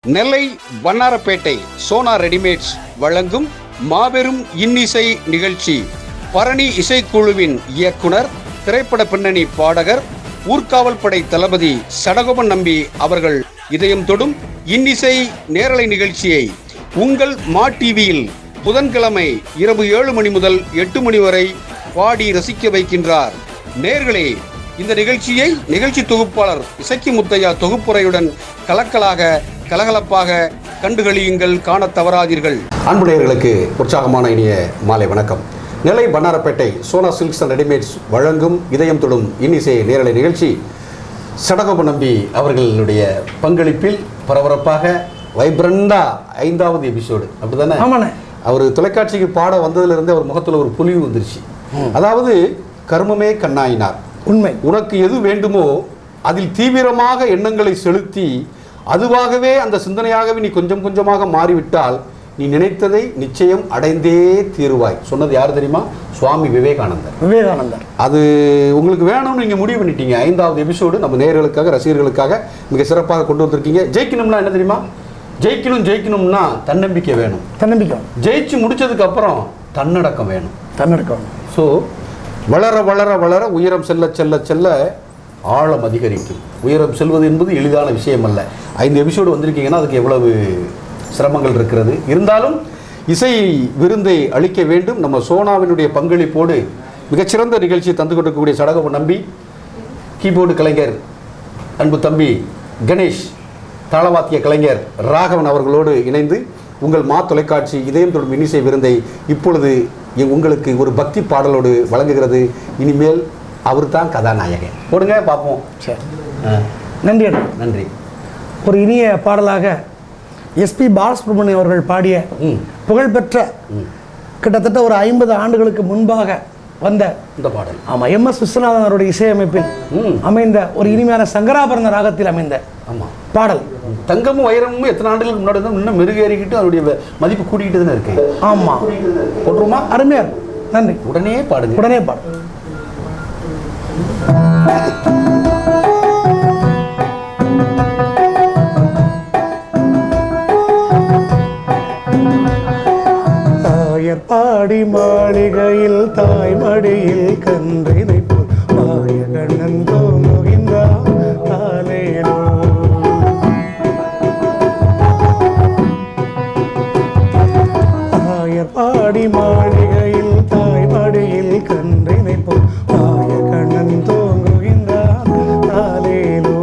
நெல்லை Vannarapettai Sona readymades வழங்கும் மாபெரும் இன்னிசை நிகழ்ச்சி. பரணி இசைக்குழுவின் இயக்குனர், திரைப்பட பின்னணி பாடகர், ஊர்காவல் படை தளபதி சடகோபன் நம்பி அவர்கள் இதயம் தொடும் இன்னிசை நேரலை நிகழ்ச்சியை உங்கள் மா டிவியில் புதன்கிழமை இரவு 7 மணி முதல் 8 மணி வரை பாடி ரசிக்க வைக்கின்றார். நேர்களே, இந்த நிகழ்ச்சியை நிகழ்ச்சி தொகுப்பாளர் இசக்கி முத்தையா தொகுப்புரையுடன் கலகலப்பாக கண்டுகளியுங்கள், காண தவறாதீர்கள். அன்பு நேயர்களுக்கு உற்சாகமான இனிய மாலை வணக்கம். Nellai Vannarapettai Sona silks and readymades வழங்கும் இதயம் தொடும் இன்னிசை நேரலை நிகழ்ச்சி சடகோபன் நம்பி அவர்களுடைய பங்களிப்பில் பரபரப்பாக வைப்ரண்டா 5வது எபிசோடு. அப்படிதானே? ஆமாண்ணே. அவர் தொலைக்காட்சிக்கு பாட வந்ததுலேருந்து அவர் முகத்தில் ஒரு பொலிவு வந்துருச்சு. அதாவது கர்மமே கண்ணாயினார். உண்மை. உனக்கு எது வேண்டுமோ அதில் தீவிரமாக எண்ணங்களை செலுத்தி அதுவாகவே அந்த சிந்தனையாகவே நீ கொஞ்சம் கொஞ்சமாக மாறிவிட்டால் நீ நினைத்ததை நிச்சயம் அடைந்தே தீருவாய். சொன்னது யார் தெரியுமா? சுவாமி விவேகானந்தர். அது உங்களுக்கு வேணும்னு நீங்கள் முடிவு பண்ணிட்டீங்க. 5வது எபிசோடு நம்ம நேயர்களுக்காக, ரசிகர்களுக்காக மிக சிறப்பாக கொண்டு வந்திருக்கீங்க. ஜெயிக்கணும்னா என்ன தெரியுமா? ஜெயிக்கணும்னா தன்னம்பிக்கை வேணும். ஜெயிச்சு முடிச்சதுக்கு அப்புறம் தன்னடக்கம் வேணும். ஸோ வளர வளர வளர உயரம் செல்ல செல்ல செல்ல ஆழம் அதிகரிக்கும். உயரம் செல்வது என்பது எளிதான விஷயம் அல்ல. 5 எபிசோடு வந்திருக்கீங்கன்னா அதுக்கு எவ்வளவு சிரமங்கள் இருக்கிறது. இருந்தாலும் இசை விருந்தை அளிக்க வேண்டும். நம்ம சோனாவினுடைய பங்களிப்போடு மிகச்சிறந்த நிகழ்ச்சியை தந்து கொண்டிருக்கக்கூடிய சடகோபன் நம்பி, கீபோர்டு கலைஞர் அன்பு தம்பி கணேஷ், தாளவாத்திய கலைஞர் ராகவன் அவர்களோடு இணைந்து உங்கள் மா தொலைக்காட்சி இதயம் தொடும் இன்னிசை விருந்தை இப்பொழுது உங்களுக்கு ஒரு பக்தி பாடலோடு வழங்குகிறது. இனிமேல் அவர் தான் கதாநாயகன். போடுங்க பார்ப்போம். சரி, நன்றி. ஒரு இனிய பாடலாக எஸ்பி பாலசுப்ரமணியம் அவர்கள் பாடிய புகழ்பெற்ற கிட்டத்தட்ட ஒரு 50 ஆண்டுகளுக்கு முன்பாக வந்த இந்த பாடல். ஆமாம், MS விஸ்வநாதன் அவருடைய இசையமைப்பில் அமைந்த ஒரு இனிமையான சங்கராபரண ராகத்தில் அமைந்த பாடல். தங்கமும் வைரமும் எத்தனை ஆண்டுகளுக்கு முன்னாடி தான் இன்னும் மெருகேறிக்கிட்டு அதனுடைய மதிப்பு கூட்டிக்கிட்டு தானே இருக்கு. ஆமாம், போட்டுருமா? அருமையா. நன்றி. உடனே பாடு. பாடி மாளிகையில் தாய் மடியில் கன்றினை மாய கண்ணன் தோங்குகின்றான் தாலேனோ. பாடி மாளிகையில் தாய் மடியில் கன்றினை மாய கண்ணன் தோங்குகின்றான் தாலேனோ.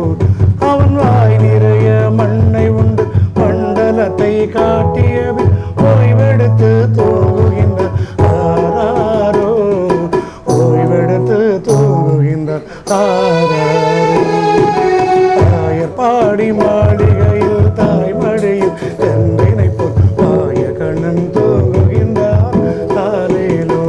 அவன் வாய் நிறைய மண்ணை உண்டு மண்டலத்தை காட்டியபின் ஓய்வெடுத்து தூங்குகின்றார். ஆராரோ ஓய்வெடுத்து தூங்குகின்றார். ஆராரோ. தாயர் பாடி மாளிகையில் தாய் மடியில் கன்றினை போல் மாய கண்ணன் தூங்குகின்றார் தாலேலோ.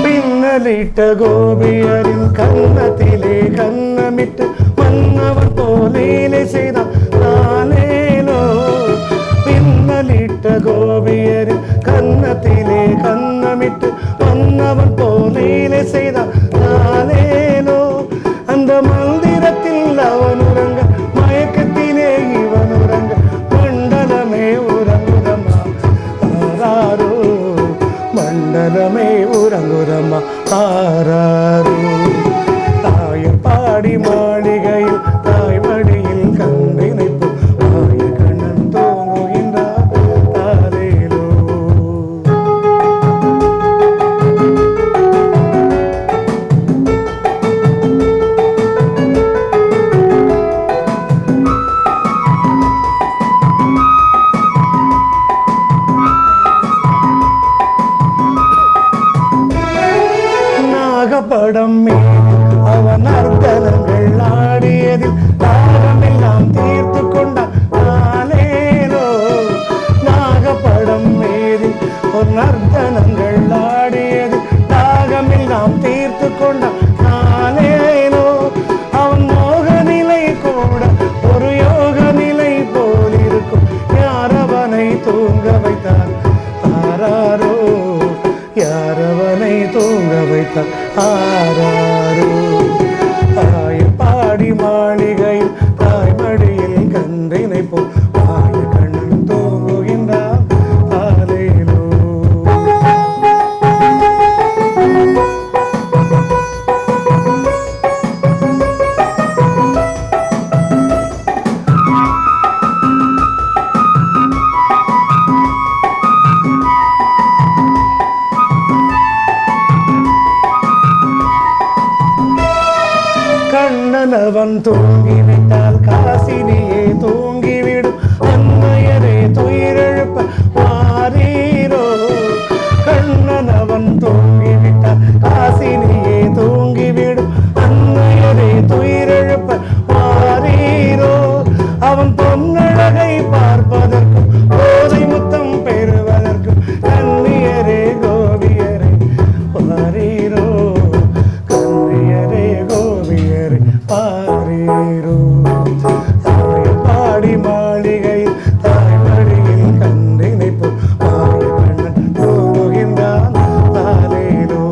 பின்னலிட்ட கோபியரின் கன்னத்திலே கன்னமிட்டு மன்னவன் போலீலை செய்தான் தானேனோ. பின்னலிட்ட கோபியரின் கன்னத்திலே கன்னமிட்டு மன்னவன் போலீலை செய்தான் தானேனோ. அந்த மந்திரத்தில் அவன் உறங்க, மயக்கத்திலே இவன் உறங்க, மண்டலமே உறங்குதம்மா ஆராரோ. மண்டலமே உறங்குதம்மா ஆராரோ. தாயர் பாடி மாளிகையில் தாய் மடியில் கன்றினை மாய கண்ணன் தோங்குகின்றார் தாலேலோ. நாகப்படம் அவன் அர்த்தனங்கள் ஆடியதில் தாகமெல்லாம் தீர்த்து கொண்டான் தாலேலோ. நாகப்படம் மீது ஒரு நர்த்தனங்கள் ஆடியதில் தாகமெல்லாம் தீர்த்து கொண்டான் கண்ணனவன் தூங்கிவிட்டால் காசினியே தூங்கிவிடும் அன்னையரே துயிரெழுப்ப வாரீரோ. கண்ணனவன் தூங்கிவிட்டால் காசினியே தூங்கிவிடும் அன்னையரே துயிரெழுப்ப வாரீரோ. அவன் பொன்னழகை பார்ப்பதற்கும் போதை முத்தம் பெறுவதற்கும் கண்ணியரே கோபியரே பாரீரோ. கண்ணியரே கோபியரே பாரீரோ. பாடி மாளிகை தாய்மடியில் கண்டினைப்போ மாய கண்ணன் தூங்குகின்றான் தாலேலோ.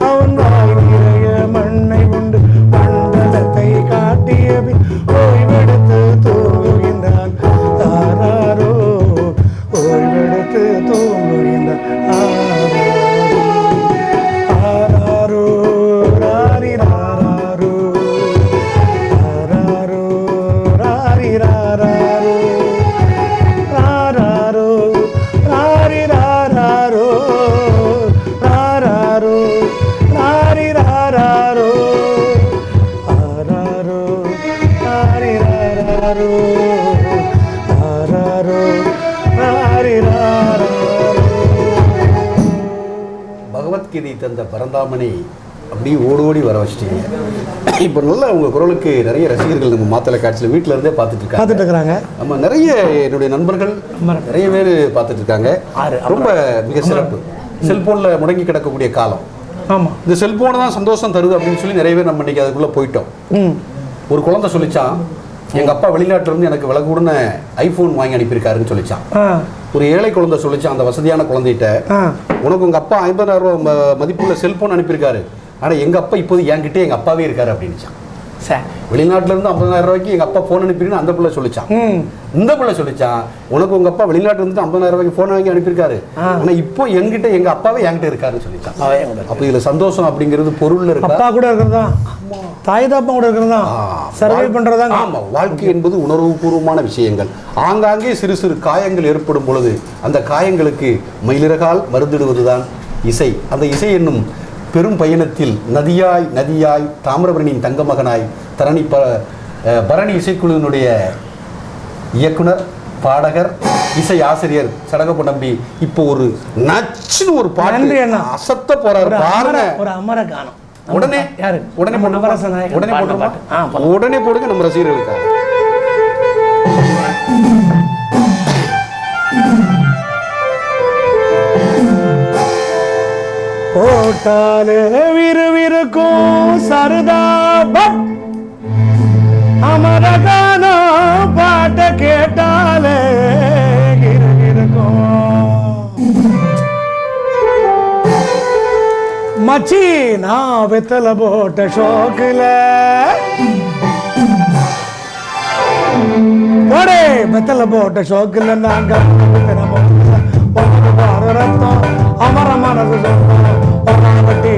அவன் வாய் நிறைய மண்ணை உண்டு மண்டலத்தை காட்டிய பின் ஓய்வெடுத்து தூங்குகின்றான் ஆராரோ. ஓய்வெடுத்து தூங்குகின்றான் ஆராரோ. ராரிராரோ ஆராரோ ராரிராரோ ராராரோ ராரிராரோ ராராரோ ராரிராரோ ஆராரோ ராரிராரோ ஆராரோ ராரிராரோ. பகவத்கீதை தந்த பரந்தாமனை அப்படியே ஓடி வர வச்சிட்டீங்க. இப்போ நல்லா உங்கள் குரலுக்கு நிறைய ரசிகர்கள் நம்ம மாத்தளை காட்சியில் வீட்டில் இருந்தே பார்த்துட்டு இருக்காங்க. நம்ம நிறைய என்னுடைய நண்பர்கள் நிறைய பேர் பார்த்துட்டு இருக்காங்க. ரொம்ப மிக சிறப்பு. செல்போனில் முடங்கி கிடக்கக்கூடிய காலம். ஆமாம், இந்த செல்போனை தான் சந்தோஷம் தருது அப்படின்னு சொல்லி நிறைய பேர் நம்ம இன்னைக்கு அதுக்குள்ளே போயிட்டோம். ஒரு குழந்தை சொல்லிச்சான், எங்கள் அப்பா வெளிநாட்டில் இருந்து எனக்கு விலை கூடன ஐஃபோன் வாங்கி அனுப்பியிருக்காருன்னு சொல்லிச்சான். ஒரு ஏழை குழந்தை சொல்லிச்சான் அந்த வசதியான குழந்தைகிட்ட, உனக்கு உங்கள் அப்பா 50,000 ரூபா மதிப்புள்ள செல்போன் அனுப்பியிருக்காரு, ஆனால் எங்கள் அப்பா இப்போது என்கிட்ட எங்கள் அப்பாவே இருக்காரு அப்படின்னுச்சான். வெளிநாட்டில இருந்து 50,000 ரூபாய்க்கு எங்கள் அப்பா ஃபோன் அனுப்பிருன்னு அந்த பிள்ளை சொல்லிச்சான். இந்த பிள்ளை சொல்லிச்சான், உனக்கு உங்கள் அப்பா வெளிநாட்டில இருந்து 50,000 ரூபாய்க்கு ஃபோன் வாங்கி அனுப்பியிருக்காரு, ஆனால் இப்போ எங்கிட்ட எங்கள் அப்பாவே என்கிட்ட இருக்காருன்னு சொல்லிச்சான். அப்போ இதில் சந்தோஷம் அப்படிங்கிறது பொருள்ல இருக்கு. அப்பா கூட இருக்கிறதா, தாய் தாப்பா கூட இருக்கிறதா, சர்வை பண்றதா. ஆமாம், வாழ்க்கை என்பது உணர்வுபூர்வமான விஷயங்கள். ஆங்காங்கே சிறு சிறு காயங்கள் ஏற்படும் பொழுது அந்த காயங்களுக்கு மயிலிறகால் மருந்திடுவதுதான் இசை. அந்த இசை என்னும் பெரும் பயணத்தில் நதியாய் நதியாய் தாமிரபரணியின் தங்க மகனாய் தரணி பரணி இசைக்குழுவினுடைய இயக்குனர், பாடகர், இசை ஆசிரியர் சடகப்ப நம்பி இப்போ ஒரு நச்சுன்னு ஒரு பாட்டு அசத்த போறாரு பாருங்க. ஒரு அமர கானம் உடனே போடுங்க நம்ம ரசிகர்களுக்காக. போட்டாலே விறுவிறுக்கும் சரதாபம் அமரகானோ பாட்ட கேட்டாலே இருக்கும். மச்சி நான் வெத்தல போட்ட ஷோக்குல போடே வெத்தல போட்ட ஷோக்குல நாங்க ரத்தம் அமரமானது பட்டி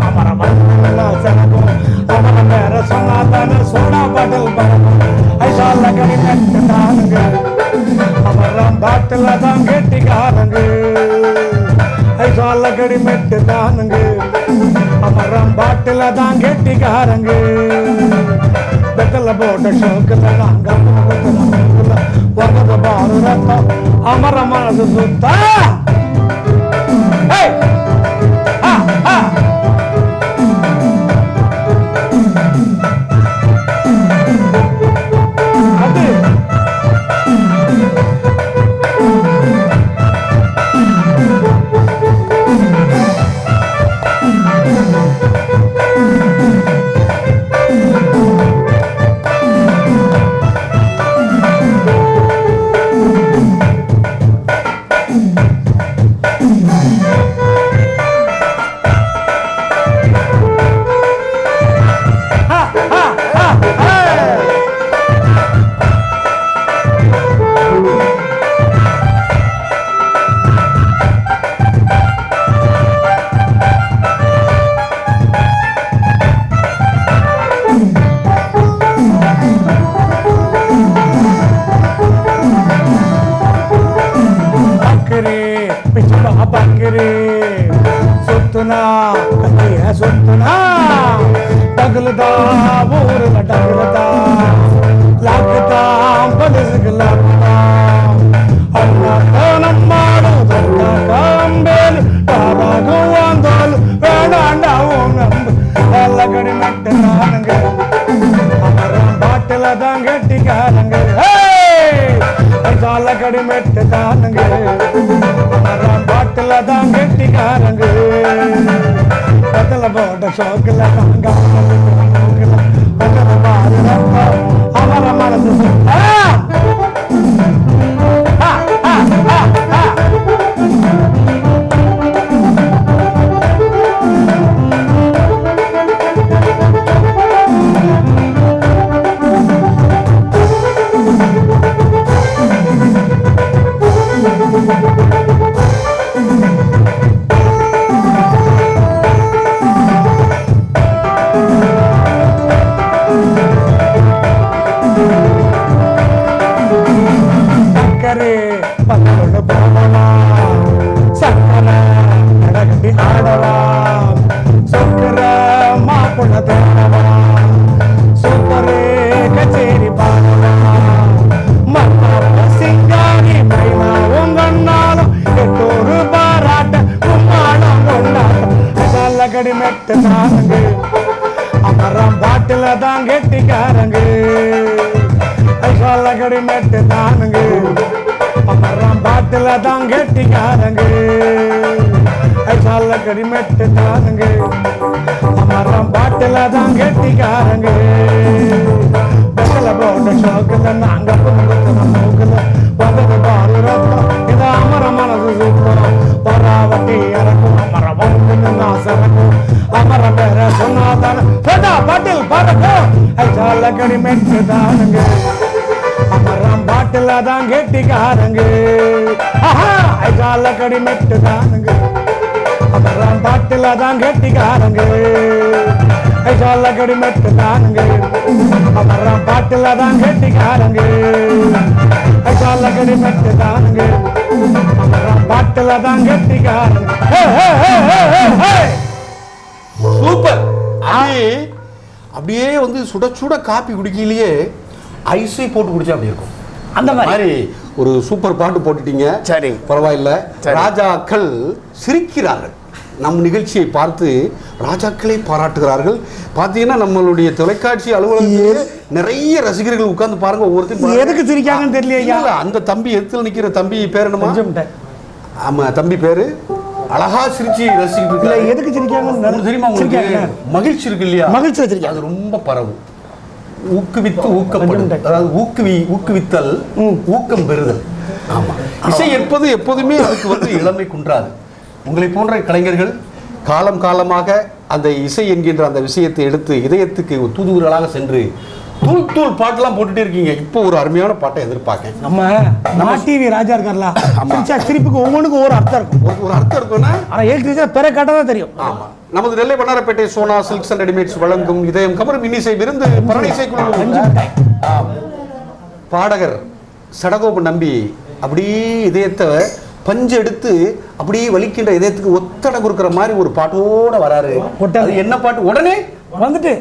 அமரமக்கும் அமரம் வேற சொன்னாதான சோடா பாட்டில் பறக்கும். ஐசால கடி நட்டு தானுங்க அமரம் பாட்டில் தான் கெட்டிக்காரங்க. ஐசால கடி மெட்டு தானுங்க அமரம் பாட்டில் தான் கெட்டிக்காரங்க. வெத்தல போட்ட ஷோக்குல நாங்க வரது பாரு ரத்தம் அமரமானது சுத்தா. सुतना सुतना डगलदा बोर लटा தானுங்க அமரம் பாட்டில தான் கெட்டிக்காரங்க சால கடிமெட்டு தானுங்க அமரம் பாட்டில தான் கெட்டிக்காரங்க பத்தல போட்ட சோக்கில் அமர மனசு சக்கரே பத்தொன்று போடலாம் சக்கரை நடக்கட்டி ஆடலாம் சக்கர மாப்புள்ள தேடலாம் சூப்பரே கச்சேரி பாடலாம் மத்தாப்ப சிங்காரி மைனா உங்கன்னாலும் எட்டூரு பாராட்ட உம்மாடம் கொண்டாட்டம் நல்ல கடிமெட்டு தானுங்க அமரம் பாட்டில தான் கெட்டிக்காரங்க சொல்ல கடிமெட்டு தானுங்க அமரம் பாட்டில தான் கெட்டிக்காரங்க சொல்ல கடிமெட்டு தானுங்க அமரம் பாட்டில தான் கெட்டிக்காரங்க பெசல போட்ட ஷோக்கில் நாங்க பொங்கத்துல மூக்கில் பதவி பாரு ரத்தம் இது அமர மனசு சுத்தம் பராவட்டி இறக்கும் அமர வந்து நாசரக்கும் அமர பேர சொன்னாதான சதா பாட்டில் பறக்கும் சொல்ல கடிமெட்டு தானுங்க அமரம் பாட்டில தான் கெட்டிக்காரங்க ஐசால கடிமெட்டு தானுங்க அமரம் பாட்டில தான் கெட்டிக்காரங்க ஐசால கடிமெட்டு தானுங்க அமரம் பாட்டில தான் கெட்டிக்காரங்க ஐசால கடிமெட்டு தானுங்க அமரம் பாட்டில தான் கெட்டிக்காரங்க சூப்பர். அப்படியே வந்து சுட சுட காப்பி குடிக்கலையே ஐஸை போட்டு குடிச்சா அப்படி இருக்கும். அந்த மாதிரி ஒரு சூப்பர் பாட்டு போட்டுட்டீங்க. சரி, பரவாயில்ல. ராஜாக்கள் சிரிக்கிறார்கள். நம் நிகழ்ச்சியை பார்த்து ராஜாக்களை பாராட்டுகிறார்கள். பார்த்தீங்கன்னா நம்மளுடைய தொலைக்காட்சி அலுவலகத்தில் நிறைய ரசிகர்கள் உட்கார்ந்து பாருங்க. ஒவ்வொருத்தரும் எதுக்கு சிரிக்காங்கன்னு தெரியல. அந்த தம்பி எதிர்த்து நிற்கிற தம்பி பேர் என்னமா? ஆமா, தம்பி பேரு அழகா சிரிச்சு ரசிக்கிட்டு இருக்காங்க. எதுக்கு சிரிக்காங்க தெரியுமா உங்களுக்கு? மகிழ்ச்சி இருக்கு இல்லையா? மகிழ்ச்சி வச்சிருக்கீங்க. அது ரொம்ப பரவும். ஊக்குவித்து ஊக்கப்படும், அதாவது ஊக்குவித்தல் ஊக்கம் பெறுதல். ஆமா, இசை என்பது எப்போதுமே அதுக்கு வந்து இளமை குன்றாது. உங்களை போன்ற கலைஞர்கள் காலம் காலமாக அந்த இசை என்கின்ற அந்த விஷயத்தை எடுத்து இதயத்துக்கு தூதுவர்களாக சென்று தூள் தூள் பாட்டெல்லாம் போட்டுட்டே இருக்கீங்க. இப்போ ஒரு அருமையான பாட்டை எதிர்பார்க்கேன். நம்ம டிவி ராஜா இருக்கார்ல, சிரிப்புக்கு ஒவ்வொன்றுக்கும் ஒரு அர்த்தம் இருக்கும். ஒரு அர்த்தம் இருக்குன்னா ஆனா எழுத்து பெற கேட்டதான் தெரியும். ஆமா, நமது Nellai Vannarapettai Sona silks and readymades வழங்கும் இதயம் கவரும் இன்னிசை விருந்து பரணி இசைக்குழு பாடகர் சடகோபன் நம்பி அப்படியே இதயத்தை பஞ்சு எடுத்து அப்படியே வலிக்கின்ற இதயத்துக்கு ஒத்தடை கொடுக்கிற மாதிரி ஒரு பாட்டோட வராரு. அது என்ன பாட்டு? உடனே வந்துட்டு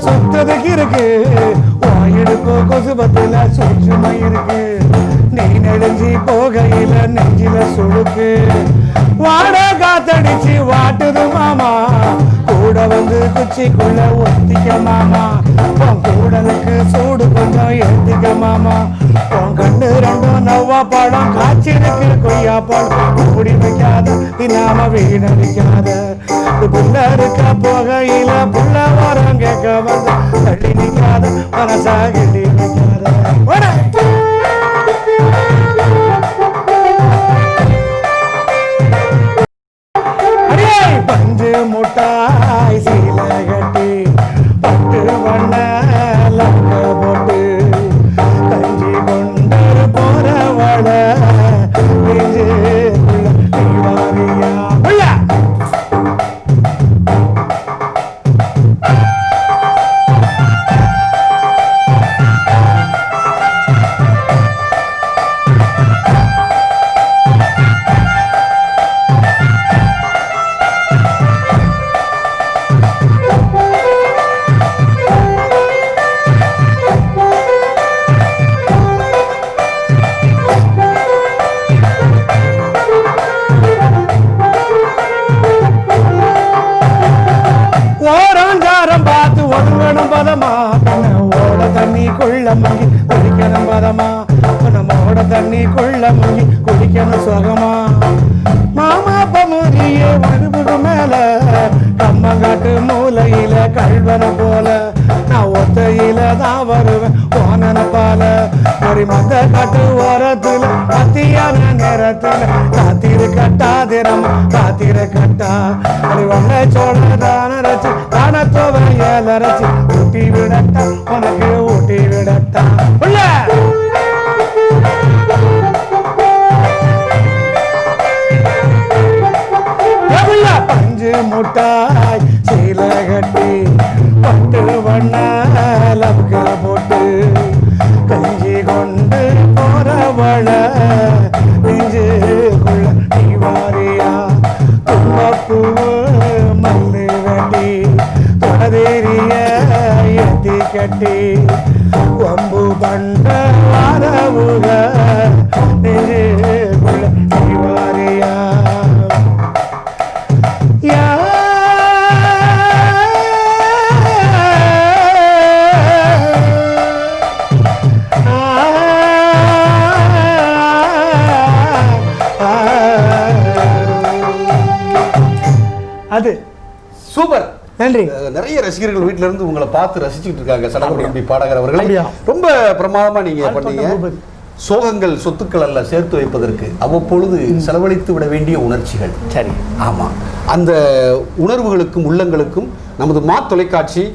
சுத்ததுக்கு இருக்கு வாயிடுப்பு கொசுபத்துல சூட்சுமை இருக்கு நீ நெடுஞ்சி போகையில நெஞ்சில சுடுக்கு வாட காத்தடிச்சு வாட்டுது மாமா கூட வந்து குச்சிக்குள்ள ஒத்திக்க மாமா உன் கூடலுக்கு சூடு கொஞ்சம் ஏத்திக்க மாமா உன் கண்ணு ரெண்டும் நவ்வா பழம் காய்ச்சிருக்கு கொய்யா பழம் கூடி வைக்காத இனாம வீணடிக்காத புள்ள இருக்க போகையில புள்ள வரம் கேட்க வந்து தள்ளி நிற்காத மனசா கிள்ளி வைக்காத பஞ்சு முட்டாய் சீல கட்டி பட்டு வண்ண லங்க போட்டு கஞ்சி கொண்டு போறவள வாரியா பதமா ஓட தண்ணி கொள்ள முங்கி குடிக்கணும் பதமா ஓட தண்ணி கொள்ள முங்கி குடிக்கணும் சுகமா மாமா பமுறியே வருவது மேல கம்மங்காட்டு மூலையில கல்வன போல நான் ஒத்தையில தான் வருவேன் போனப்பால ஒரு மந்த காட்டு ஓரத்துல மத்தியான நேரத்துல காத்திரு கட்டா தினம் காத்திரு கட்டா அது வண்ண சோழ தான ரச்சு தானத்தோவ ஏலரச்சு ஊட்டி விடட்டா உனக்கு ஊட்டி விடட்டா உள்ள பஞ்சு முட்டாய் சீல கட்டி பட்டு வண்ண லப்க போட்டு கஞ்சி கொண்டு போறவள நெஞ்சுக்குள்ள நீ வாரியா தும்பப்பூ மல்லு வெட்டி தொடதேரிய ஏத்தி கட்டி வம்பு பண்ட வரவுக நெஞ்சுக்குள்ள நீ வாரியா அது சூப்பர். நன்றி. நிறைய ரசிகர்கள் வீட்ல இருந்து உங்களை பார்த்து ரசிச்சுட்டு இருக்காங்க. சடகுடி பாடகர் அவர்களே ரொம்ப பிரமாதமா நீங்க பண்ணீங்க. சோகங்கள் சொத்துக்கள் அல்ல சேர்த்து வைப்பதற்கு அவ்வப்பொழுது செலவழித்து விட வேண்டிய உணர்ச்சிகள். சரி, ஆமா, அந்த உணர்வுகளுக்கும் உள்ளங்களுக்கும் நமது தொலைக்காட்சி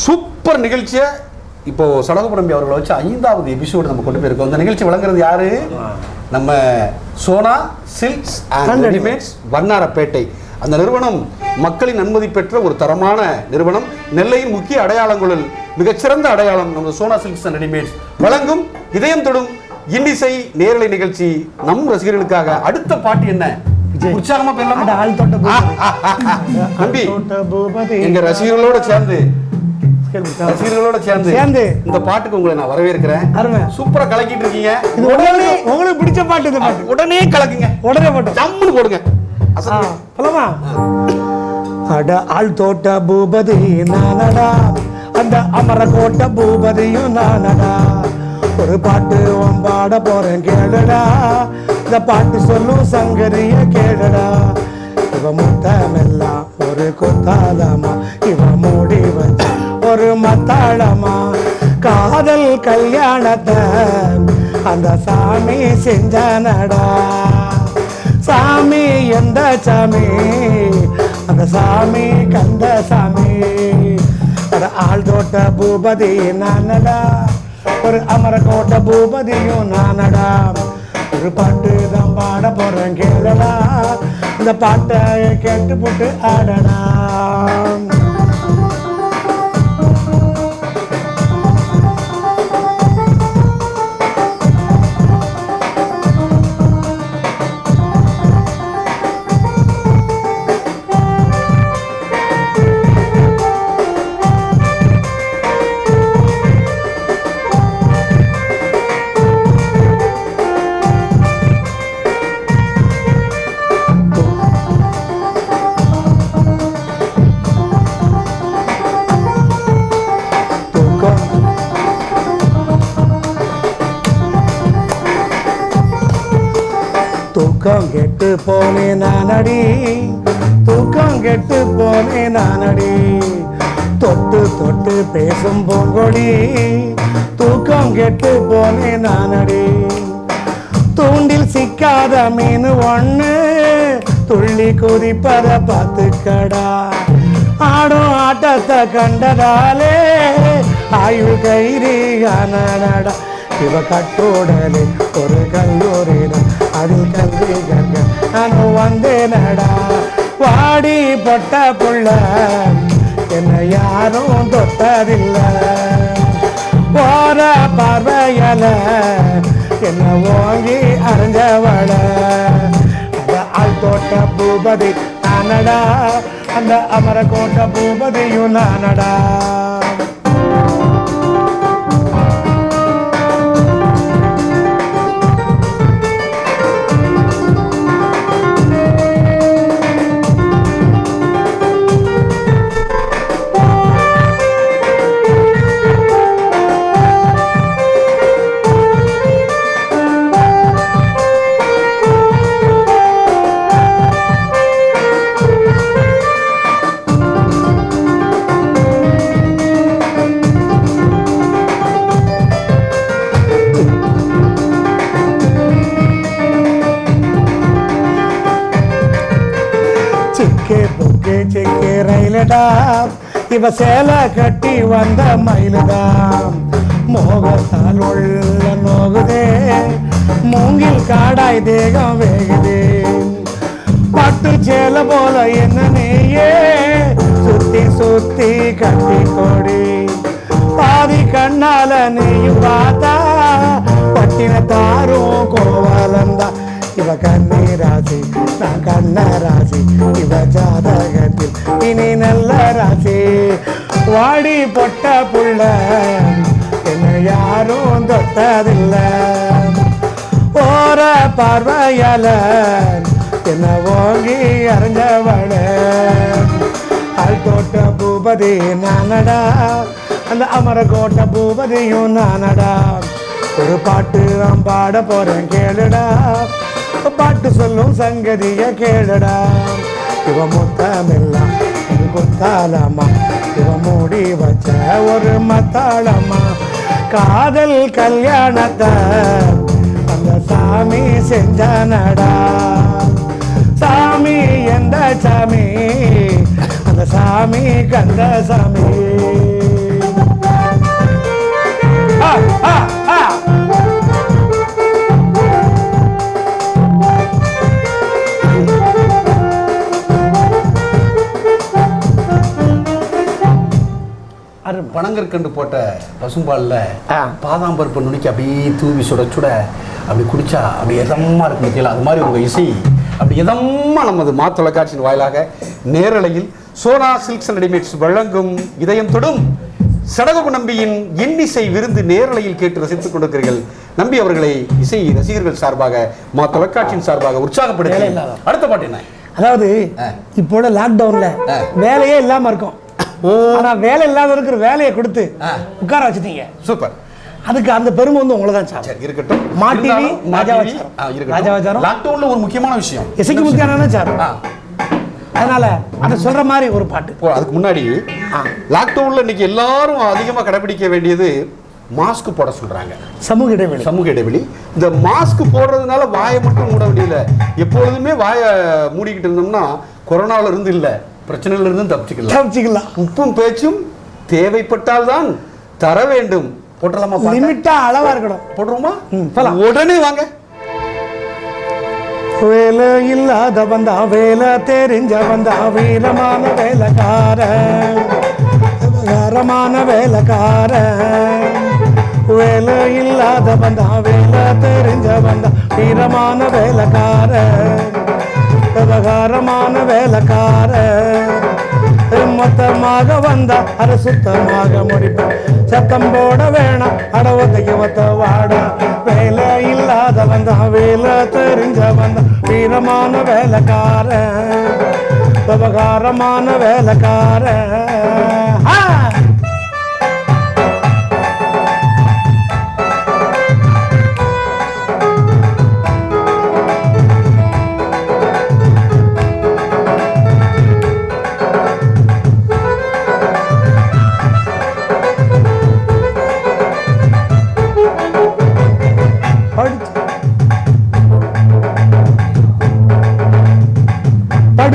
சூப்பர் நிகழ்ச்சியை இப்போ சடகுபரம்பி அவர்களை வச்சு 5வது எபிசோடு நம்ம கொண்டு போயிருக்கோம். இந்த நிகழ்ச்சி வழங்குறது யாரு? நம்ம Sona silks and readymades Vannarapettai. அந்த நிறுவனம் மக்களின் அனுமதி பெற்ற ஒரு தரமான நிறுவனம். நெல்லையின் முக்கிய அடையாளங்களில் மிகச்சிறந்த அடையாளம் நமது சோனா சில்க்ஸ் அண்ட் ரெடிமேட்ஸ் வழங்கும் இதயம் தொடும் இன்னிசை நேரலை நிகழ்ச்சி. நம் ரசிகர்களுக்காக அடுத்த பாட்டு என்ன? உற்சாகமா நம்பி எங்க ரசிகர்களோட சேர்ந்து இந்த பாட்டுக்கு உங்களை நான் வரவேற்கிறேன். சூப்பரா கலக்கிட்டு இருக்கீங்க. உங்களுக்கு பிடிச்ச பாட்டு இந்த பாட்டு. உடனே கலக்குங்க, உடனே பாட்டு ஜம்முன்னு போடுங்க. அட ஆள் தோட்ட பூபதி நானடா, அந்த அமர கோட்ட பூபதியும் நானடா. ஒரு பாட்டு பாட போறேன் கேளுடா, இந்த பாட்டு சொல்லும் சங்கரிய கேளுடா. இவ முத்தமெல்லாம் ஒரு கொத்தாலமா, இவ மூடி வச்ச ஒரு மத்தாளமா. காதல் கல்யாணத்தை அந்த சாமி செஞ்சனடா. சாமி எந்த சாமி? அந்த சாமி கந்த சாமி. ஆள் தோட்ட பூபதி நானடா, ஒரு அமர கோட்ட பூபதியும் நானடா. ஒரு பாட்டு தான் பாட போறேன் கேளடா, இந்த பாட்டை கேட்டு போட்டு ஆடடா. தூக்கம் கெட்டு போனேன் நானடி, தூக்கம் கெட்டு போனேன் நானடி, தொட்டு தொட்டு பேசும் பூங்கொடி, தூக்கம் கெட்டு போனேன் நானடி. தூண்டில் சிக்காத மீன் ஒண்ணு துள்ளி குதிப்பத பார்த்துக்கடா, ஆடும் ஆட்டத்தை கண்டதாலே ஆயுள் கைதி ஆனடா. இவ கட்டோடலே ஒரு கல்லூரிடம் அதில் கல்வி கற்க நானும் வந்தேனடா. வாடி பொட்ட புள்ள என்ன யாரும் தொட்டதில்லை, போற பார்வையல என்ன ஓங்கி அரைஞ்சவள. அந்த ஆழ்தோட்ட பூபதி நானடா, அந்த அமரகோட்ட பூபதியும் நானடா. சிக்கே ரயிலடா, இவ சேலை கட்டி வந்த மயிலடா. மோகத்தால் உள்ள நோகுதே, மூங்கில் காடாய் தேகம் வேகுதே. பட்டு சேலை போல என்ன நீயே சுத்தி சுத்தி கட்டி கொடி. பாதி கண்ணால நீயும் பார்த்தா பட்டினத்தாரும் கோவாலந்தா. இவ கண்ணீராசி நான் கண்ண ராசி, இவ ஜாதகத்தில் இனி நல்ல ராசி. வாடி பொட்ட புள்ள என்ன யாரும் தொட்டதில்லை, ஓர பார்வையால என்ன ஓங்கி அரைஞ்சவள. ஆள் தோட்ட பூபதி நானடா, அந்த அமரகோட்ட பூபதியும் நானடா. ஒரு பாட்டு நான் பாட போறேன் கேளுடா, பாட்டு சொல்லும் சங்கதிய கேளுடா. இவ முத்தமெல்லாம் ஒரு குத்தாலமா, இவ மூடி வச்ச ஒரு மத்தாளமா. காதல் கல்யாணத்தை அந்த சாமி செஞ்சனடா. சாமி எந்த சாமி, அந்த சாமி கந்த சாமி. பனங்கற்கண்டு போட்ட பசும்பாலில் பாதாம் பருப்பு நுணுக்கி அப்படியே தூவி சுட சுட அப்படி குடிச்சா அப்படி எதமாக இருக்கு பற்றியல. அது மாதிரி உங்கள் இசை அப்படி எதமாக நமது மா தொலைக்காட்சியின் வாயிலாக நேரலையில் சோனா சில்க்ஸ் அண்ட் ரெடிமேட்ஸ் வழங்கும் இதயம் தொடும் சடகோபு நம்பியின் இன்னிசை விருந்து நேரலையில் கேட்டு ரசித்துக் கொண்டிருக்கிறீர்கள். நம்பி அவர்களை இசை ரசிகர்கள் சார்பாக மா தொலைக்காட்சியின் சார்பாக உற்சாகப்படுத்த அடுத்த பாட்டு என்ன? அதாவது இப்போ லாக்டவுன்ல வேலையே இல்லாம இருக்கும், ஆனா வேலை இல்லாத இருக்கிற வேலையை கொடுத்து உட்கார வச்சுட்டீங்க. சூப்பர். அதுக்கு அந்த பெருமை வந்து உங்களதான் சார். இருக்கட்டும். மாட்டிவி ராஜாவாச்சாரம் லாக்டவுன்ல ஒரு முக்கியமான விஷயம், இசைக்கு முக்கியமான சார். அதனால அதை சொல்ற மாதிரி ஒரு பாட்டு. அதுக்கு முன்னாடி லாக்டவுன்ல இன்னைக்கு எல்லாரும் அதிகமா கடைபிடிக்க வேண்டியது மாஸ்க் போட சொல்றாங்க. சமூக இடைவெளி. சமூக இடைவெளி. இந்த மாஸ்க் போடுறதுனால வாயை மட்டும் மூட முடியல. எப்பொழுதுமே வாயை மூடிக்கிட்டு இருந்தோம்னா கொரோனால இருந்து இல்ல பிரச்சனையில இருந்து தப்பிச்சுக்கலாம். உப்பும் பேச்சும் தேவைப்பட்டால் தான் தர வேண்டும். போட்டலாமா? லிமிட்டா அளவா இருக்கணும். போடுறோமா? உடனே வாங்க. வேலை இல்லாத வந்தா வேலை தெரிஞ்ச வந்தா வீரமான வேலைக்காரன், வீரமான வேலைக்காரன். வேலை இல்லாத வந்தா வேலை தெரிஞ்ச வந்தா வீரமான வேலைக்காரன், விவகாரமான வேலைக்காரன். மொத்தமாக வந்தா அதை சுத்தமாக முடிப்பேன். சத்தம் போட வேணாம் அடவத்தைக்கு மொத்த வாடா. வேலை இல்லாத வந்தா வேலை தெரிஞ்ச வந்தா வீரமான வேலைக்காரன், விவகாரமான வேலைக்காரன்.